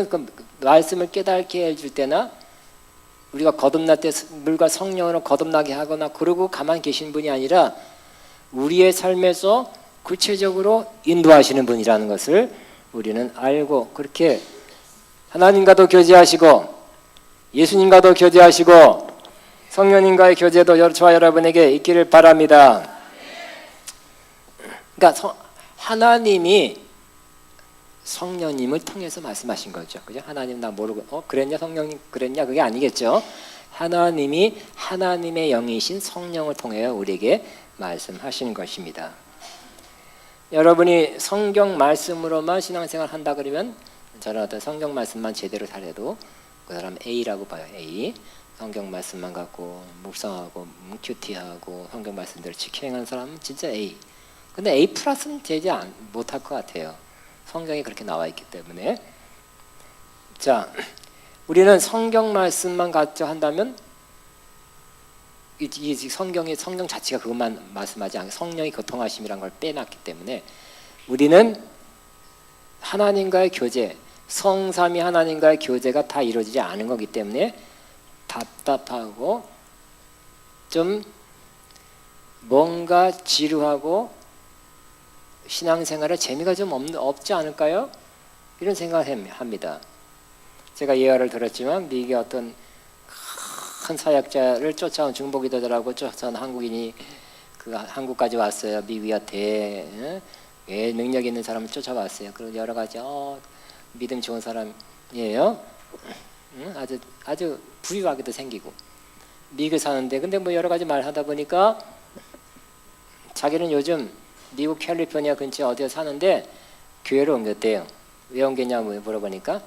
Speaker 1: 그 말씀을 깨닫게 해줄 때나, 우리가 거듭날 때 물과 성령으로 거듭나게 하거나 그러고 가만히 계신 분이 아니라 우리의 삶에서 구체적으로 인도하시는 분이라는 것을 우리는 알고, 그렇게 하나님과도 교제하시고 예수님과도 교제하시고 성령님과의 교제도 저와 여러분에게 있기를 바랍니다. 그러니까 하나님이 성령님을 통해서 말씀하신 거죠. 그죠? 하나님 나 모르고 그랬냐 성령님 그랬냐 그게 아니겠죠. 하나님이 하나님의 영이신 성령을 통해 우리에게 말씀하시는 것입니다. 여러분이 성경 말씀으로만 신앙생활 한다 그러면 저는 어떤 성경 말씀만 제대로 잘해도 그 사람 A라고 봐요. A. 성경 말씀만 갖고 묵상하고 큐티하고 성경 말씀대로 지켜행하는 사람은 진짜 A. 근데 A 플러스는 되지 못할 것 같아요. 성경에 그렇게 나와 있기 때문에. 자, 우리는 성경 말씀만 갖자 한다면 이 성경 자체가 그것만 말씀하지 않고 성령이 교통하심이란 걸 빼놨기 때문에 우리는 하나님과의 교제, 성삼위 하나님과의 교제가 다 이루어지지 않은 거기 때문에 답답하고 좀 뭔가 지루하고 신앙생활에 재미가 좀 없지 않을까요? 이런 생각을 합니다. 제가 예화를 들었지만 미국의 어떤 큰 사역자를 쫓아온 중보기도자라고 쫓아온 한국인이 한국까지 왔어요. 미국한테 능력 있는 사람을 쫓아왔어요. 그리고 여러 가지 믿음 좋은 사람이에요. 아주 부유하게도 생기고 미국에 사는데 근데 뭐 여러 가지 말하다 보니까 자기는 요즘 미국 캘리포니아 근처 어디에 사는데 교회로 옮겼대요. 왜 옮겼냐고 물어보니까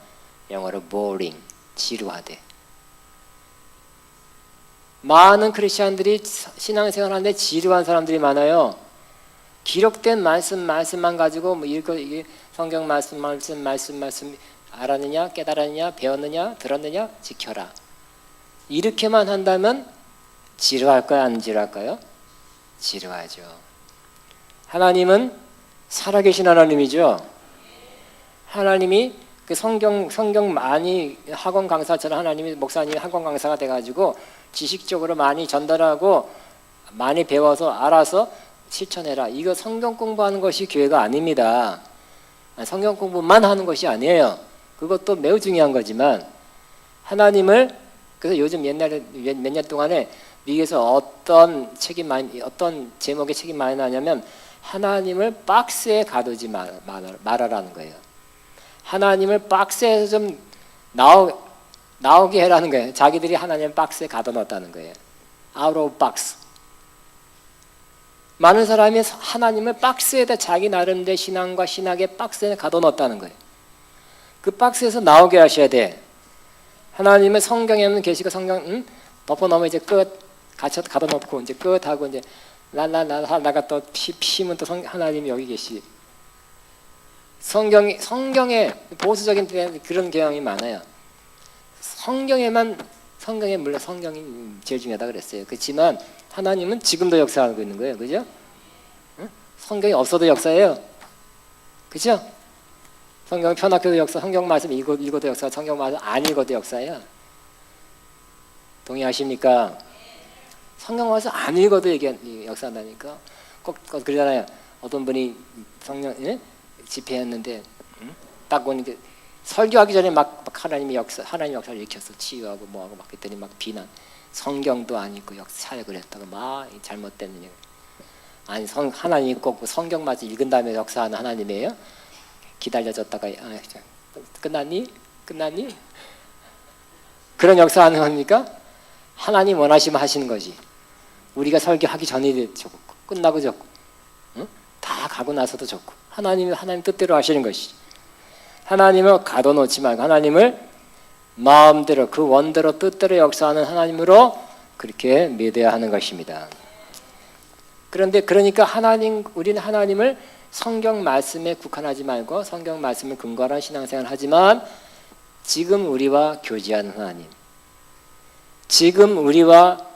Speaker 1: 영어로 boring, 지루하대. 많은 크리스천들이 신앙생활 하는데 지루한 사람들이 많아요. 기록된 말씀만 가지고 뭐 이게 성경 말씀 알았느냐, 깨달았느냐, 배웠느냐, 들었느냐, 지켜라. 이렇게만 한다면 지루할까요, 안 지루할까요? 지루하죠. 하나님은 살아계신 하나님이죠. 하나님이 그 성경 많이 학원 강사처럼 하나님이 목사님이 학원 강사가 돼가지고 지식적으로 많이 전달하고 많이 배워서 알아서 실천해라. 이거 성경 공부하는 것이 교회가 아닙니다. 성경 공부만 하는 것이 아니에요. 그것도 매우 중요한 거지만 하나님을 그래서 요즘 옛날에 몇 년 동안에 미국에서 어떤 제목의 책이 많이 나냐면 하나님을 박스에 가두지 말아라는 거예요. 하나님을 박스에서 좀 나오게 해라는 거예요. 자기들이 하나님을 박스에 가둬놓았다는 거예요. Out of box. 많은 사람이 하나님을 박스에다 자기 나름대로 신앙과 신학의 박스에 가둬놓았다는 거예요. 그 박스에서 나오게 하셔야 돼. 하나님은 성경에는 계시고 성경 덮어놓으면 이제 끝. 가둬놓고 이제 끝하고 이제 나가 또 피면 또 하나님이 여기 계시. 성경에 보수적인 그런 경향이 많아요. 성경에 물론 성경이 제일 중요하다 그랬어요. 그렇지만 하나님은 지금도 역사하고 있는 거예요. 그죠? 응? 성경이 없어도 역사예요. 그죠? 성경 편학교도 역사, 성경 말씀 읽어도 역사, 성경 말씀 안 읽어도 역사예요. 동의하십니까? 성경 말씀 안 읽어도 역사한다니까. 꼭 그러잖아요. 어떤 분이 성령 집회했는데 딱 보니까 설교하기 전에 막 하나님 역사를 일으켰어. 치유하고 뭐하고 막 그랬더니 막 비난. 성경도 안 읽고 사역을 했다고 막 잘못된 얘기. 아니 하나님이 꼭 성경 마저 읽은 다음에 역사하는 하나님이에요? 기다려줬다가 끝났니? 그런 역사하는 겁니까? 하나님 원하시면 하시는 거지. 우리가 설교하기 전에 좋고 끝나고 좋고 다 가고 나서도 좋고 하나님 뜻대로 하시는 것이지. 하나님을 가둬놓지 말고 하나님을 마음대로 그 원대로 뜻대로 역사하는 하나님으로 그렇게 믿어야 하는 것입니다. 그러니까 우리는 하나님을 성경 말씀에 국한하지 말고 성경 말씀을 근거로 한 신앙생활을 하지만 지금 우리와 교제하는 하나님, 지금 우리와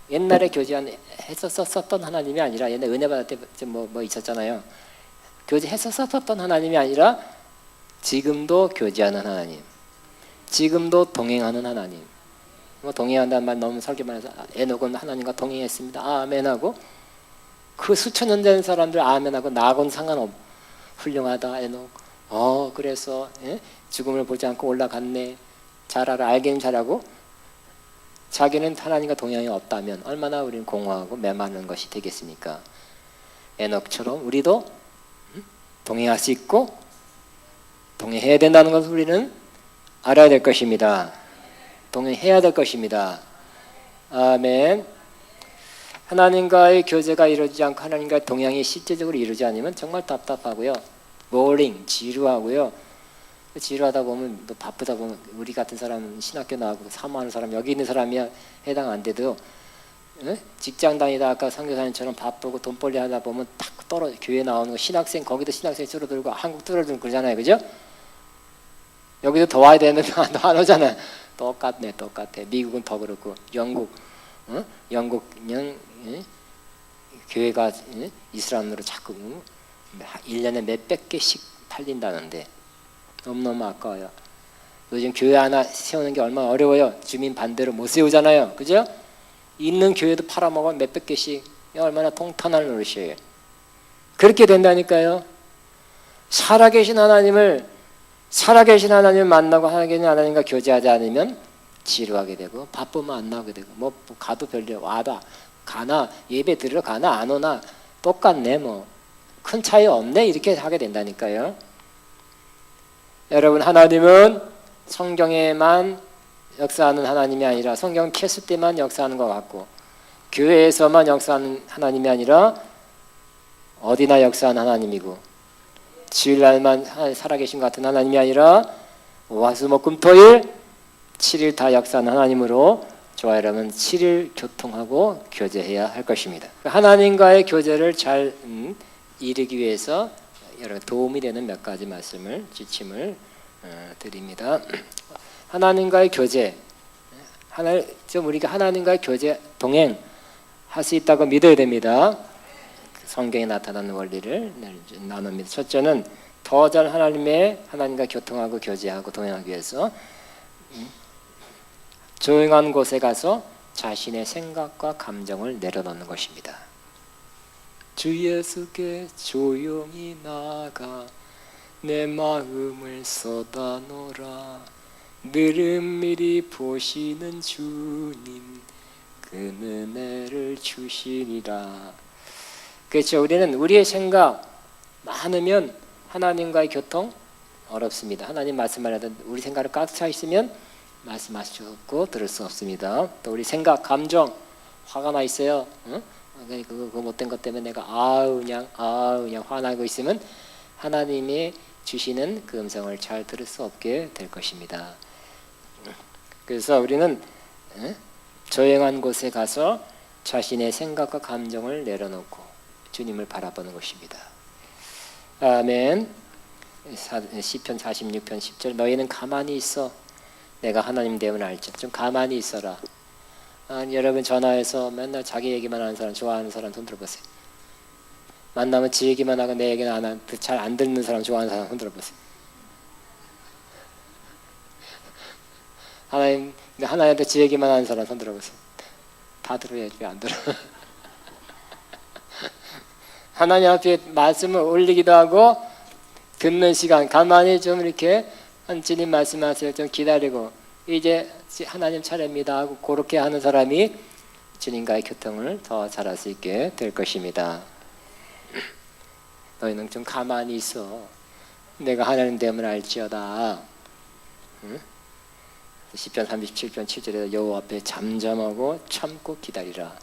Speaker 1: 옛날에 했었던 하나님이 아니라 옛날 은혜 받을 때 뭐 있었잖아요. 교제했었던 하나님이 아니라 지금도 교제하는 하나님, 지금도 동행하는 하나님. 뭐 동행한다는 말 너무 설교만 해서 에녹은 하나님과 동행했습니다. 아멘하고 그 수천 년 된 사람들 아멘하고 나하고는 상관없. 훌륭하다 에녹. 그래서 죽음을 보지 않고 올라갔네. 잘 알아. 알기는 잘하고 자기는 하나님과 동행이 없다면 얼마나 우리는 공허하고 메마른 것이 되겠습니까? 에녹처럼 우리도 동행할 수 있고 동행해야 된다는 것을 우리는 알아야 될 것입니다. 동행해야 될 것입니다. 아멘. 하나님과의 교제가 이루어지지 않고 하나님과의 동행이 실제적으로 이루어지지 않으면 정말 답답하고요. 보링, 지루하고요. 지루하다 보면 또 바쁘다 보면 우리 같은 사람 신학교 나가고 사모하는 사람 여기 있는 사람이야 해당 안 돼도 직장 다니다 아까 선교사님처럼 바쁘고 돈벌이 하다 보면 딱 교회 나오는 거 신학생 거기도 신학생 줄어들고 한국 줄어들고 그러잖아요. 그죠? 여기도 더 와야 되는데 안 오잖아요. 똑같네. 미국은 더 그렇고 영국은 교회가 이슬람으로 자꾸 1년에 몇백 개씩 팔린다는데 너무너무 아까워요. 요즘 교회 하나 세우는 게 얼마나 어려워요. 주민 반대로 못 세우잖아요. 그죠? 있는 교회도 팔아먹어 몇백 개씩. 얼마나 통탄할 노릇이에요. 그렇게 된다니까요. 살아계신 하나님을 만나고 하나님과 교제하지 않으면 지루하게 되고 바쁘면 안 나오게 되고 뭐 가도 별로 와도 가나 예배 드리러 가나 안 오나 똑같네 뭐 큰 차이 없네 이렇게 하게 된다니까요. 여러분 하나님은 성경에만 역사하는 하나님이 아니라 성경 켰을 때만 역사하는 것 같고 교회에서만 역사하는 하나님이 아니라 어디나 역사하는 하나님이고 주일날만 살아계신 것 같은 하나님이 아니라 화수목금토일 7일 다 역사하는 하나님으로 저와 여러분 7일 교통하고 교제해야 할 것입니다. 하나님과의 교제를 잘 이루기 위해서 여러 도움이 되는 몇 가지 말씀을 지침을 드립니다. 하나님과의 교제, 우리가 하나님과의 교제 동행 할 수 있다고 믿어야 됩니다. 성경에 나타나는 원리를 나눕니다. 첫째는 더 잘 하나님과 교통하고 교제하고 동행하기 위해서 조용한 곳에 가서 자신의 생각과 감정을 내려놓는 것입니다. 주 예수께 조용히 나가 내 마음을 쏟아놓으라. 늘은미리 보시는 주님 그 은혜를 주시리라. 그렇죠. 우리는 우리의 생각 많으면 하나님과의 교통 어렵습니다. 하나님 말씀하려다 우리 생각을 가득 차 있으면 말씀하실 수 없고 들을 수 없습니다. 또 우리 생각, 감정 화가 나 있어요. 응? 그 못된 것 때문에 내가 그냥 화나고 있으면 하나님이 주시는 그 음성을 잘 들을 수 없게 될 것입니다. 그래서 우리는 조용한 곳에 가서 자신의 생각과 감정을 내려놓고 주님을 바라보는 것입니다. 아멘. 시편 46편 10절 너희는 가만히 있어 내가 하나님 되면 알지. 좀 가만히 있어라. 여러분 전화해서 맨날 자기 얘기만 하는 사람 좋아하는 사람 손 들어보세요. 만나면 지 얘기만 하고 내 얘기는 안 하고 잘 안 듣는 사람 좋아하는 사람 손 들어보세요. 하나님한테 지 얘기만 하는 사람 손 들어보세요. 다 들어야지 왜 안 들어. 하나님 앞에 말씀을 올리기도 하고 듣는 시간 가만히 좀 이렇게 주님 말씀하세요. 좀 기다리고 이제 하나님 차례입니다 하고 그렇게 하는 사람이 주님과의 교통을 더 잘할 수 있게 될 것입니다. 너희는 좀 가만히 있어. 내가 하나님 됨을 알지어다. 응? 시편 37편 7절에 여호와 앞에 잠잠하고 참고 기다리라.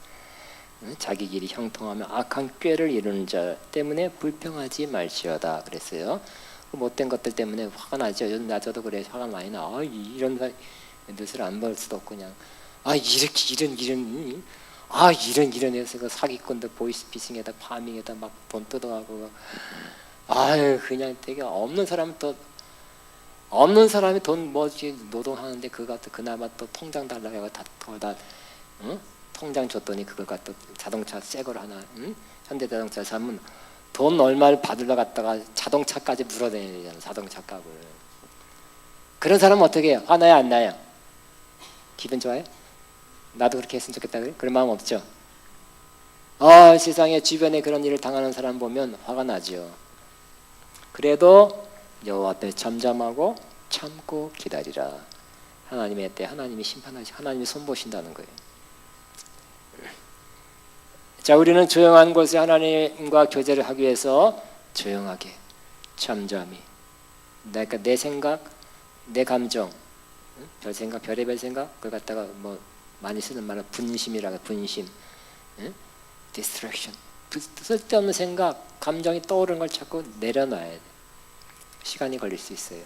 Speaker 1: 응? 자기 길이 형통하며 악한 꾀를 이루는 자 때문에 불평하지 말지어다 그랬어요. 못된 것들 때문에 화가 나죠. 요즘 저도 그래 화가 많이 나. 이런 넷을 안 볼 수도 없고 그냥 이런 해서 사기꾼들 보이스피싱에다 파밍에다 막 돈 뜯어가고 그냥 되게 없는 사람이 돈 뭐지 노동하는데 그거 갖다 그나마 또 통장 달라고 해가 다 통장 줬더니 그걸 갖다 자동차 새 걸 하나 현대자동차 사면 돈 얼마를 받으러 갔다가 자동차까지 물어내야 되잖아. 자동차 값을. 그런 사람은 어떻게 해요? 화나요 안 나요? 기분 좋아요? 나도 그렇게 했으면 좋겠다 그래? 그런 마음 없죠? 세상에 주변에 그런 일을 당하는 사람 보면 화가 나죠. 그래도 여호와 앞에 잠잠하고 참고 기다리라. 하나님의 때 하나님이 심판하시 하나님이 손보신다는 거예요. 자, 우리는 조용한 곳에 하나님과 교제를 하기 위해서 조용하게, 잠잠히, 그러니까 내 생각, 내 감정, 별 생각, 별의별 생각, 그걸 갖다가 뭐 많이 쓰는 말은 분심이라고, 분심, distraction, 쓸데없는 생각, 감정이 떠오르는 걸 자꾸 내려놔야 돼. 시간이 걸릴 수 있어요.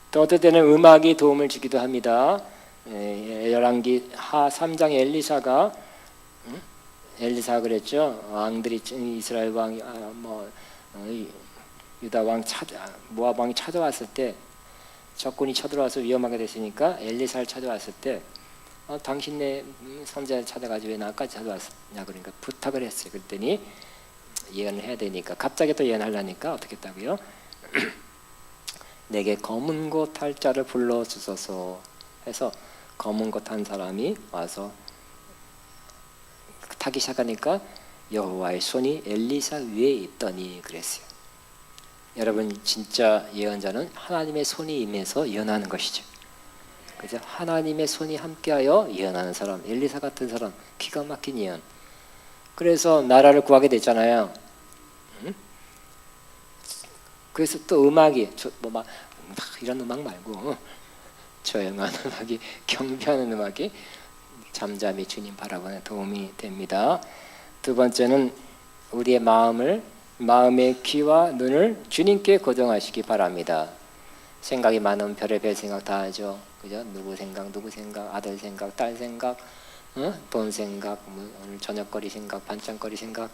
Speaker 1: 또 어떨 때는 음악이 도움을 주기도 합니다. 열왕기 하 3장에 엘리사가 그랬죠. 왕들이, 이스라엘 왕이 유다 왕 모압 왕이 찾아왔을 때, 적군이 쳐들어와서 위험하게 됐으니까 엘리사를 찾아왔을 때, 당신네 선지자를 찾아가지고 왜 나까지 찾아왔냐, 그러니까 부탁을 했어요. 그랬더니 예언을 해야 되니까, 갑자기 또 예언하려니까 어떻게 했다고요? 내게 검은 곳 탈 자를 불러주소서 해서 검은 곳 탄 사람이 와서 타기 시작하니까 여호와의 손이 엘리사 위에 있더니 그랬어요. 여러분, 진짜 예언자는 하나님의 손이 임해서 예언하는 것이죠. 그죠? 하나님의 손이 함께하여 예언하는 사람, 엘리사 같은 사람, 기가 막힌 예언. 그래서 나라를 구하게 됐잖아요. 그래서 또 음악이 막 이런 음악 말고 조용한 음악이, 경배하는 음악이 잠잠히 주님 바라보는 도움이 됩니다. 두 번째는 우리의 마음의 귀와 눈을 주님께 고정하시기 바랍니다. 생각이 많으면 별의별 생각 다 하죠. 그죠? 누구 생각, 아들 생각, 딸 생각, 돈 생각, 오늘 저녁거리 생각, 반찬거리 생각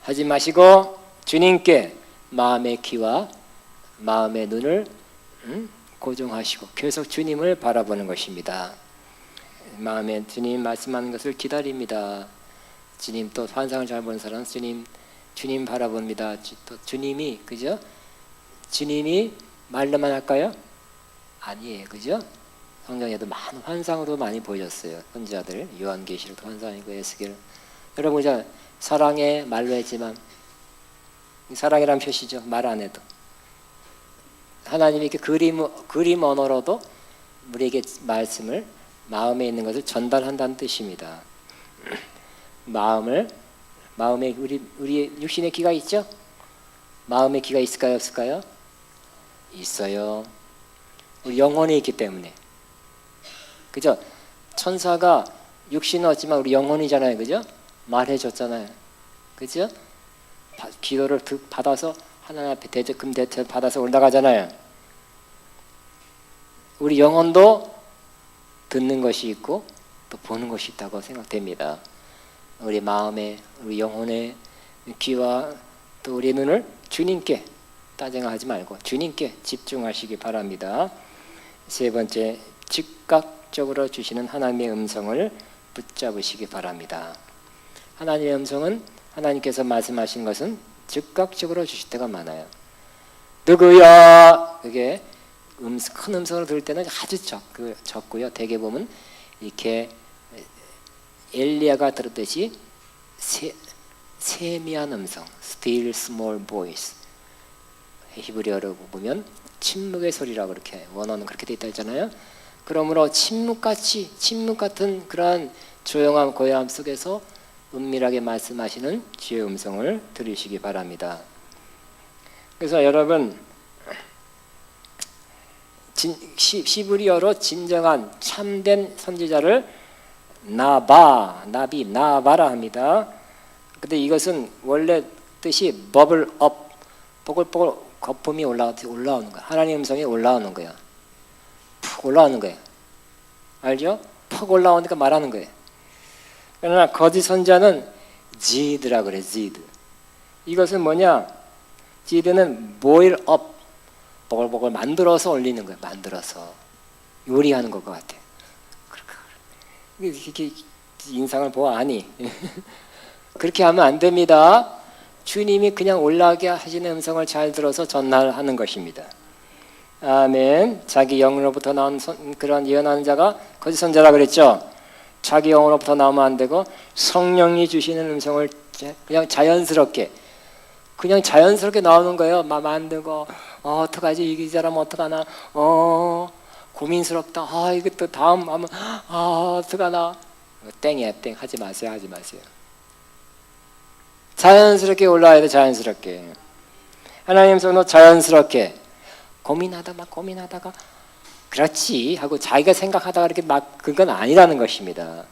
Speaker 1: 하지 마시고 주님께 마음의 귀와 마음의 눈을 고정하시고 계속 주님을 바라보는 것입니다. 마음에 주님 말씀하는 것을 기다립니다. 주님, 또 환상을 잘 보는 사람은 주님 바라봅니다. 또 주님이, 그죠? 주님이 말로만 할까요? 아니에요, 그죠? 성경에도 많은 환상으로 많이 보여졌어요. 선지자들, 요한계시록도 환상이고 에스겔. 여러분, 이제 사랑해 말로 했지만 사랑이란 표시죠. 말 안 해도. 하나님이 이렇게 그림 언어로도 우리에게 말씀을, 마음에 있는 것을 전달한다는 뜻입니다. 마음에 우리 육신의 귀가 있죠? 마음의 귀가 있을까요, 없을까요? 있어요. 우리 영혼이 있기 때문에. 그죠? 천사가 육신은 없지만 우리 영혼이잖아요, 그죠? 말해줬잖아요, 그죠? 기도를 받아서 하나님 앞에 금대접 받아서 올라가잖아요. 우리 영혼도 듣는 것이 있고 또 보는 것이 있다고 생각됩니다. 우리 마음에, 우리 영혼의 귀와 또 우리 눈을 주님께 따쟁하지 말고 주님께 집중하시기 바랍니다. 세 번째, 즉각적으로 주시는 하나님의 음성을 붙잡으시기 바랍니다. 하나님의 음성은, 하나님께서 말씀하신 것은 즉각적으로 주실 때가 많아요. 누구야? 그게 큰 음성으로 들을 때는 아주 적고요. 대개 보면 이렇게 엘리야가 들었듯이 세미한 음성, still small voice. 히브리어로 보면 침묵의 소리라고 그렇게 원어는 그렇게 돼 있다 했잖아요. 그러므로 침묵 같은 그러한 조용함, 고요함 속에서 은밀하게 말씀하시는 주의 음성을 들으시기 바랍니다. 그래서 여러분, 히브리어로 진정한 참된 선지자를 나바라 합니다. 근데 이것은 원래 뜻이 버블 업, 뽀글뽀글 거품이 올라오는 거야. 하나님의 음성이 올라오는 거야. 푹 올라오는 거야. 알죠? 푹 올라오니까 말하는 거예요. 그러나 거짓 선지자는 지드라 그래, 지드. 이것은 뭐냐? 지드는 boil up, 보글보글 만들어서 올리는 거예요. 만들어서 요리하는 것 같아. 이렇게 인상을 보아하니 그렇게 하면 안 됩니다. 주님이 그냥 올라가게 하시는 음성을 잘 들어서 전달하는 것입니다. 아멘. 자기 영으로부터 나온 그런 예언하는 자가 거짓 선지자라 그랬죠. 자기 영으로부터 나오면 안 되고 성령이 주시는 음성을 그냥 자연스럽게 나오는 거예요. 막 만들고 어떡하지, 이 사람 어떡하나, 고민스럽다, 이것도 다음 하면 어떡하나, 땡이야 땡. 하지 마세요. 하지 마세요. 자연스럽게 올라와야 돼. 자연스럽게. 하나님 손으로 자연스럽게 막 고민하다가 그렇지 하고 자기가 생각하다가 이렇게 막 그건 아니라는 것입니다.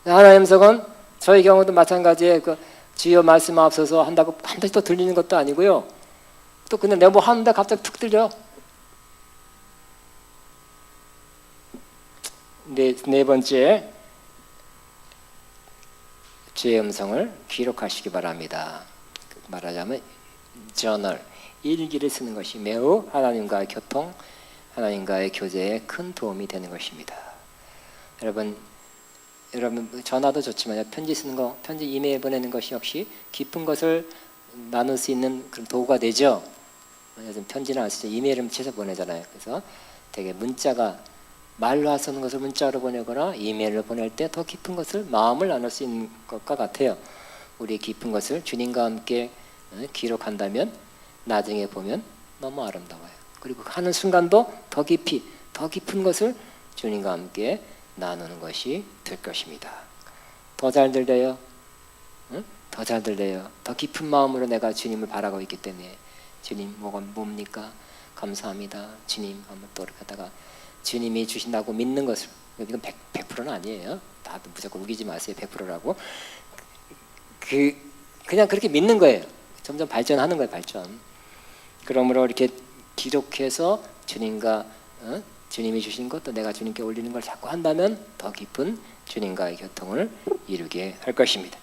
Speaker 1: 하나님 속은 저희 경우도 마찬가지에 그 주여 말씀하옵소서 한다고 반드시 또 들리는 것도 아니고요. 또 그냥 내가 뭐 하는데 갑자기 툭 들려. 네 번째, 주의 음성을 기록하시기 바랍니다. 말하자면 저널, 일기를 쓰는 것이 매우 하나님과의 교통, 하나님과의 교제에 큰 도움이 되는 것입니다. 여러분 전화도 좋지만 편지 쓰는 거, 편지 이메일 보내는 것이 역시 깊은 것을 나눌 수 있는 그런 도구가 되죠. 요즘 편지는 안 쓰죠. 이메일은 쳐서 보내잖아요. 그래서 되게 문자가 말로 쓰는 것을 문자로 보내거나 이메일로 보낼 때 더 깊은 것을 마음을 나눌 수 있는 것과 같아요. 우리 깊은 것을 주님과 함께 기록한다면 나중에 보면 너무 아름다워요. 그리고 하는 순간도 더 깊은 것을 주님과 함께 나누는 것이 될 것입니다. 더 잘 들려요. 더 잘 들려요. 더 깊은 마음으로 내가 주님을 바라고 있기 때문에 주님 뭡니까? 감사합니다. 주님 한번 또 이렇게 하다가 주님이 주신다고 믿는 것을, 이건 100%는 아니에요. 다들 무조건 우기지 마세요. 100%라고. 그냥 그렇게 믿는 거예요. 점점 발전하는 거예요. 발전. 그러므로 이렇게 기록해서 주님과 주님이 주신 것도 내가 주님께 올리는 걸 자꾸 한다면 더 깊은 주님과의 교통을 이루게 할 것입니다.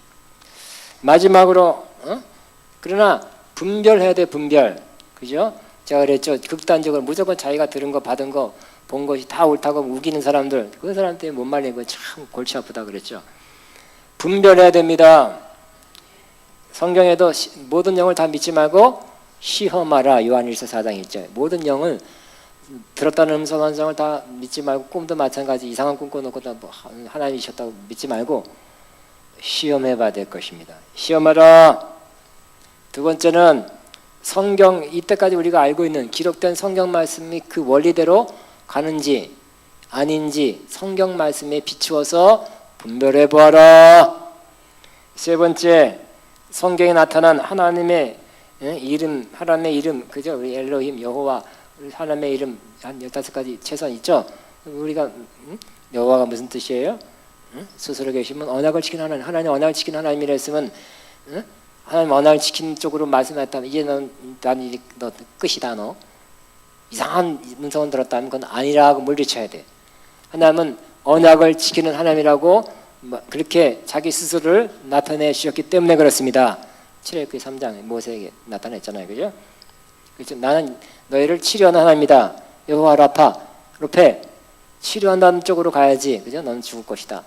Speaker 1: 마지막으로 그러나 분별해야 돼. 분별. 그죠? 제가 그랬죠. 극단적으로 무조건 자기가 들은 거 받은 거 본 것이 다 옳다고 우기는 사람들, 그 사람 때문에 못 말리고 참 골치 아프다 그랬죠. 분별해야 됩니다. 성경에도 모든 영을 다 믿지 말고 시험하라. 요한일서 4장 있죠. 모든 영을 들었다는 음성 환상을 다 믿지 말고, 꿈도 마찬가지 이상한 꿈 꿔놓고 다 뭐 하나님이셨다고 믿지 말고 시험해봐야 될 것입니다. 시험하라. 두 번째는 성경, 이때까지 우리가 알고 있는 기록된 성경 말씀이 그 원리대로 가는지 아닌지 성경 말씀에 비추어서 분별해 보아라. 세 번째, 성경에 나타난 하나님의 이름, 하나님의 이름, 그죠? 우리 엘로힘, 여호와, 하나님의 이름 한 15가지 최소한 있죠. 우리가 여호와가 무슨 뜻이에요? 스스로 계시면 언약을 지키는 하나님, 하나님 언약을 지키는 하나님이라 했으면 하나님 언약을 지키는 쪽으로 말씀했다면 이제 너 끝이다. 너 이상한 음성을 들었다면 그건 아니라고 물리쳐야 돼. 하나님은 언약을 지키는 하나님이라고 그렇게 자기 스스로를 나타내 주셨기 때문에 그렇습니다. 출애굽기 3장에 모세에게 나타냈잖아요. 그죠? 그래서 나는 너희를 치료하는 하나님이다. 여호와 라파, 루페, 치료한다는 쪽으로 가야지. 그죠? 너는 죽을 것이다.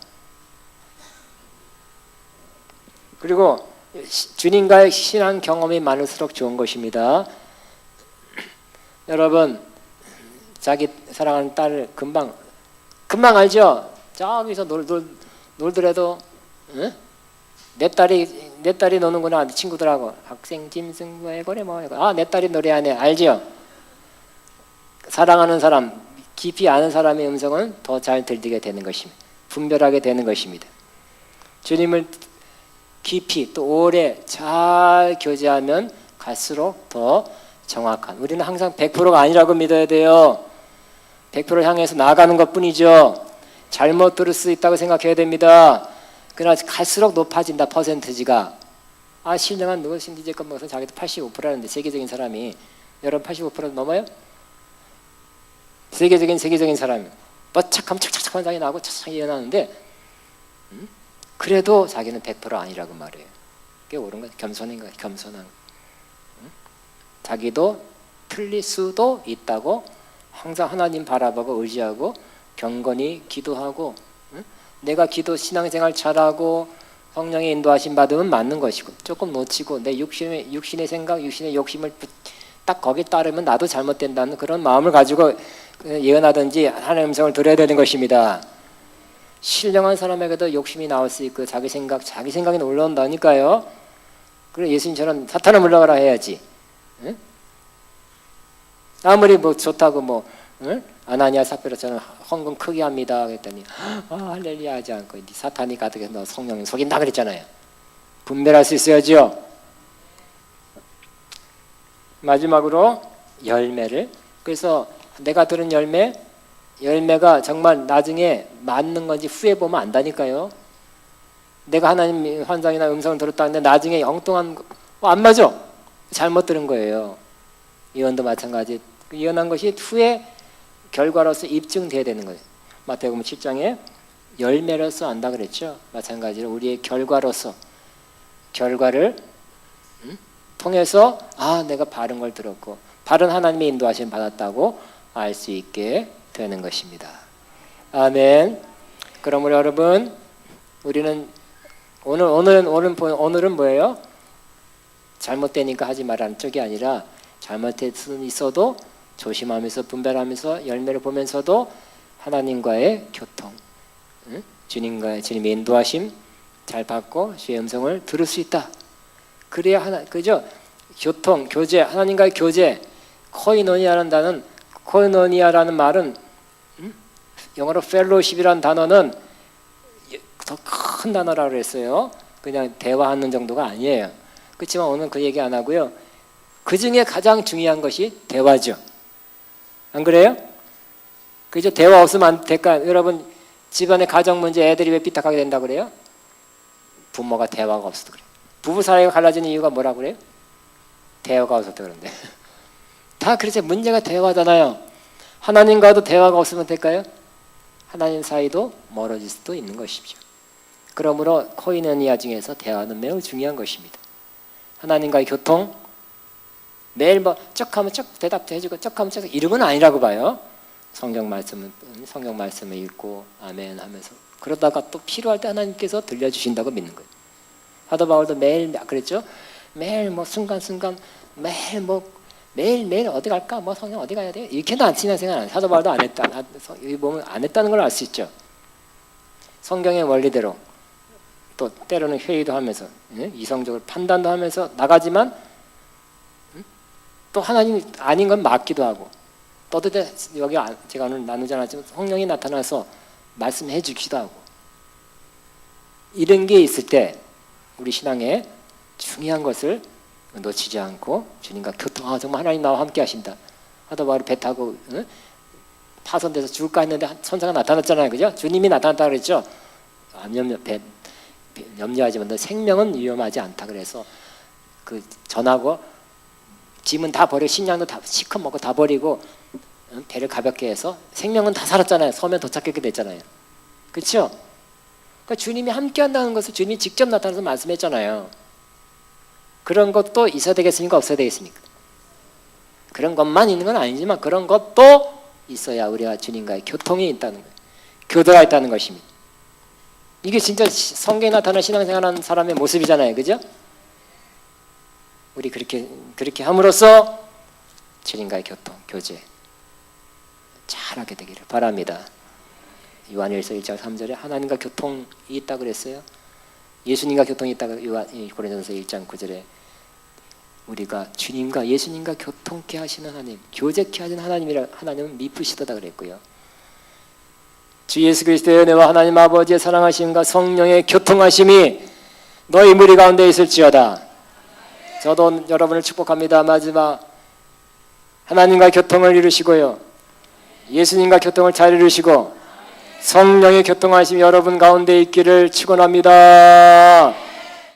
Speaker 1: 그리고 주님과의 신앙 경험이 많을수록 좋은 것입니다. 여러분, 자기 사랑하는 딸을 금방 알죠? 저기서 놀더라도 내 딸이 노는구나. 친구들하고 학생 짐승 고래 내 딸이 노래하네. 알죠? 사랑하는 사람, 깊이 아는 사람의 음성은 더 잘 들리게 되는 것입니다. 분별하게 되는 것입니다. 주님을 깊이 또 오래 잘 교제하면 갈수록 더 정확한, 우리는 항상 100%가 아니라고 믿어야 돼요. 100% 향해서 나아가는 것뿐이죠. 잘못 들을 수 있다고 생각해야 됩니다. 그러나 갈수록 높아진다. 퍼센트지가. 신령한 누구 신디제건 먹어서 자기도 85%라는데 세계적인 사람이, 여러분 85% 넘어요? 세계적인 사람이 뻗착하면 착착착한 장이 나고 착착 일어나는데 그래도 자기는 100% 아니라고 말해요. 그게 옳은 거예요. 겸손한 거예요. 겸손한. 자기도 틀릴 수도 있다고 항상 하나님 바라보고 의지하고 경건히 기도하고, 내가 기도 신앙생활 잘하고 성령의 인도하심 받으면 맞는 것이고, 조금 놓치고 내 육신의 생각, 육신의 욕심을 딱 거기에 따르면 나도 잘못된다는 그런 마음을 가지고 예언하든지 하나님의 음성을 들어야 되는 것입니다. 신령한 사람에게도 욕심이 나올 수 있고 자기 생각이 올라온다니까요. 그래 예수님처럼 사탄아 물러가라 해야지. 아무리 뭐 좋다고 응? 아나니아 삽비라 저는 헌금 크게 합니다. 그랬더니 할렐루야 하지 않고 사탄이 가득해서 너 성령님 속인다 그랬잖아요. 분별할 수 있어야죠. 마지막으로 열매를, 그래서 내가 들은 열매가 정말 나중에 맞는 건지 후에 보면 안다니까요. 내가 하나님 환상이나 음성을 들었다는데 나중에 엉뚱한 거 안 맞아. 잘못 들은 거예요. 예언도 마찬가지. 예언한 것이 후에 결과로서 입증돼야 되는 거예요. 마태복음 7장에 열매로서 안다 그랬죠. 마찬가지로 우리의 결과를 통해서 내가 바른 걸 들었고 바른 하나님의 인도하심 받았다고 알 수 있게 되는 것입니다. 아멘. 그러므로 여러분, 우리는 오늘은 뭐예요? 잘못되니까 하지 말라는 쪽이 아니라 잘못될 수는 있어도 조심하면서 분별하면서 열매를 보면서도 하나님과의 교통, 주님의 인도하심 잘 받고 주의 음성을 들을 수 있다. 그래야 그죠? 교통, 교제, 하나님과의 교제, 코이노니아라는 말은 영어로 펠로십이라는 단어는 더 큰 단어라고 했어요. 그냥 대화하는 정도가 아니에요. 그렇지만 오늘 그 얘기 안 하고요. 그 중에 가장 중요한 것이 대화죠. 안 그래요? 그죠? 대화 없으면 안 될까? 여러분 집안의 가정 문제 애들이 왜 삐딱하게 된다 그래요? 부모가 대화가 없어서 그래요. 부부 사이가 갈라지는 이유가 뭐라고 그래요? 대화가 없어서 그런데. 다 그래서 문제가 대화잖아요. 하나님과도 대화가 없으면 될까요? 하나님 사이도 멀어질 수도 있는 것이죠. 그러므로 코이노니아 중에서 대화는 매우 중요한 것입니다. 하나님과의 교통, 매일 쩍 하면 쩍 대답도 해주고 쩍 하면 쩍 이런 건 아니라고 봐요. 성경 말씀을 읽고 아멘 하면서 그러다가 또 필요할 때 하나님께서 들려주신다고 믿는 거예요. 사도 바울도 매일 그랬죠. 매일 순간순간 매일 어디 갈까? 성경 어디 가야 돼? 이렇게도 안 친한 생각 안 해요. 사도 바울도 안 했다. 여기 보면 안 했다는 걸 알 수 있죠. 성경의 원리대로 또 때로는 회의도 하면서 이성적으로 판단도 하면서 나가지만 또 하나님 아닌 건 맞기도 하고 떠드대 여기 제가 오늘 나누지 않았지만 성령이 나타나서 말씀해 주기도 하고 이런 게 있을 때 우리 신앙에 중요한 것을 놓치지 않고 주님과 교통 정말 하나님 나와 함께 하신다 하다 바로 배 타고 파손돼서 죽을까 했는데 천사가 나타났잖아요. 그죠? 주님이 나타났다 그랬죠. 염려하지만 너 생명은 위험하지 않다 그래서 그 전하고 짐은 다 버리고 식량도 다 시컷 먹고 다 버리고 배를 가볍게 해서 생명은 다 살았잖아요. 섬에 도착했게 됐잖아요. 그렇죠? 그러니까 주님이 함께 한다는 것을 주님이 직접 나타나서 말씀했잖아요. 그런 것도 있어야 되겠습니까? 없어야 되겠습니까? 그런 것만 있는 건 아니지만 그런 것도 있어야 우리가 주님과의 교통이 있다는 거예요. 교도가 있다는 것입니다. 이게 진짜 성경에 나타나는 신앙생활하는 사람의 모습이잖아요. 그죠? 우리 그렇게 함으로써 주님과의 교통, 교제 잘하게 되기를 바랍니다. 요한일서 1장 3절에 하나님과 교통이 있다고 그랬어요. 예수님과 교통이 있다고 고린도전서 1장 9절에 우리가 주님과 예수님과 교통케 하시는 하나님, 교제케 하시는 하나님은 미쁘시다고 그랬고요. 주 예수 그리스도의 은혜와 하나님 아버지의 사랑하심과 성령의 교통하심이 너희 무리 가운데 있을지어다. 저도 여러분을 축복합니다. 마지막 하나님과 교통을 이루시고요. 예수님과 교통을 잘 이루시고 성령의 교통하심이 여러분 가운데 있기를 축원합니다.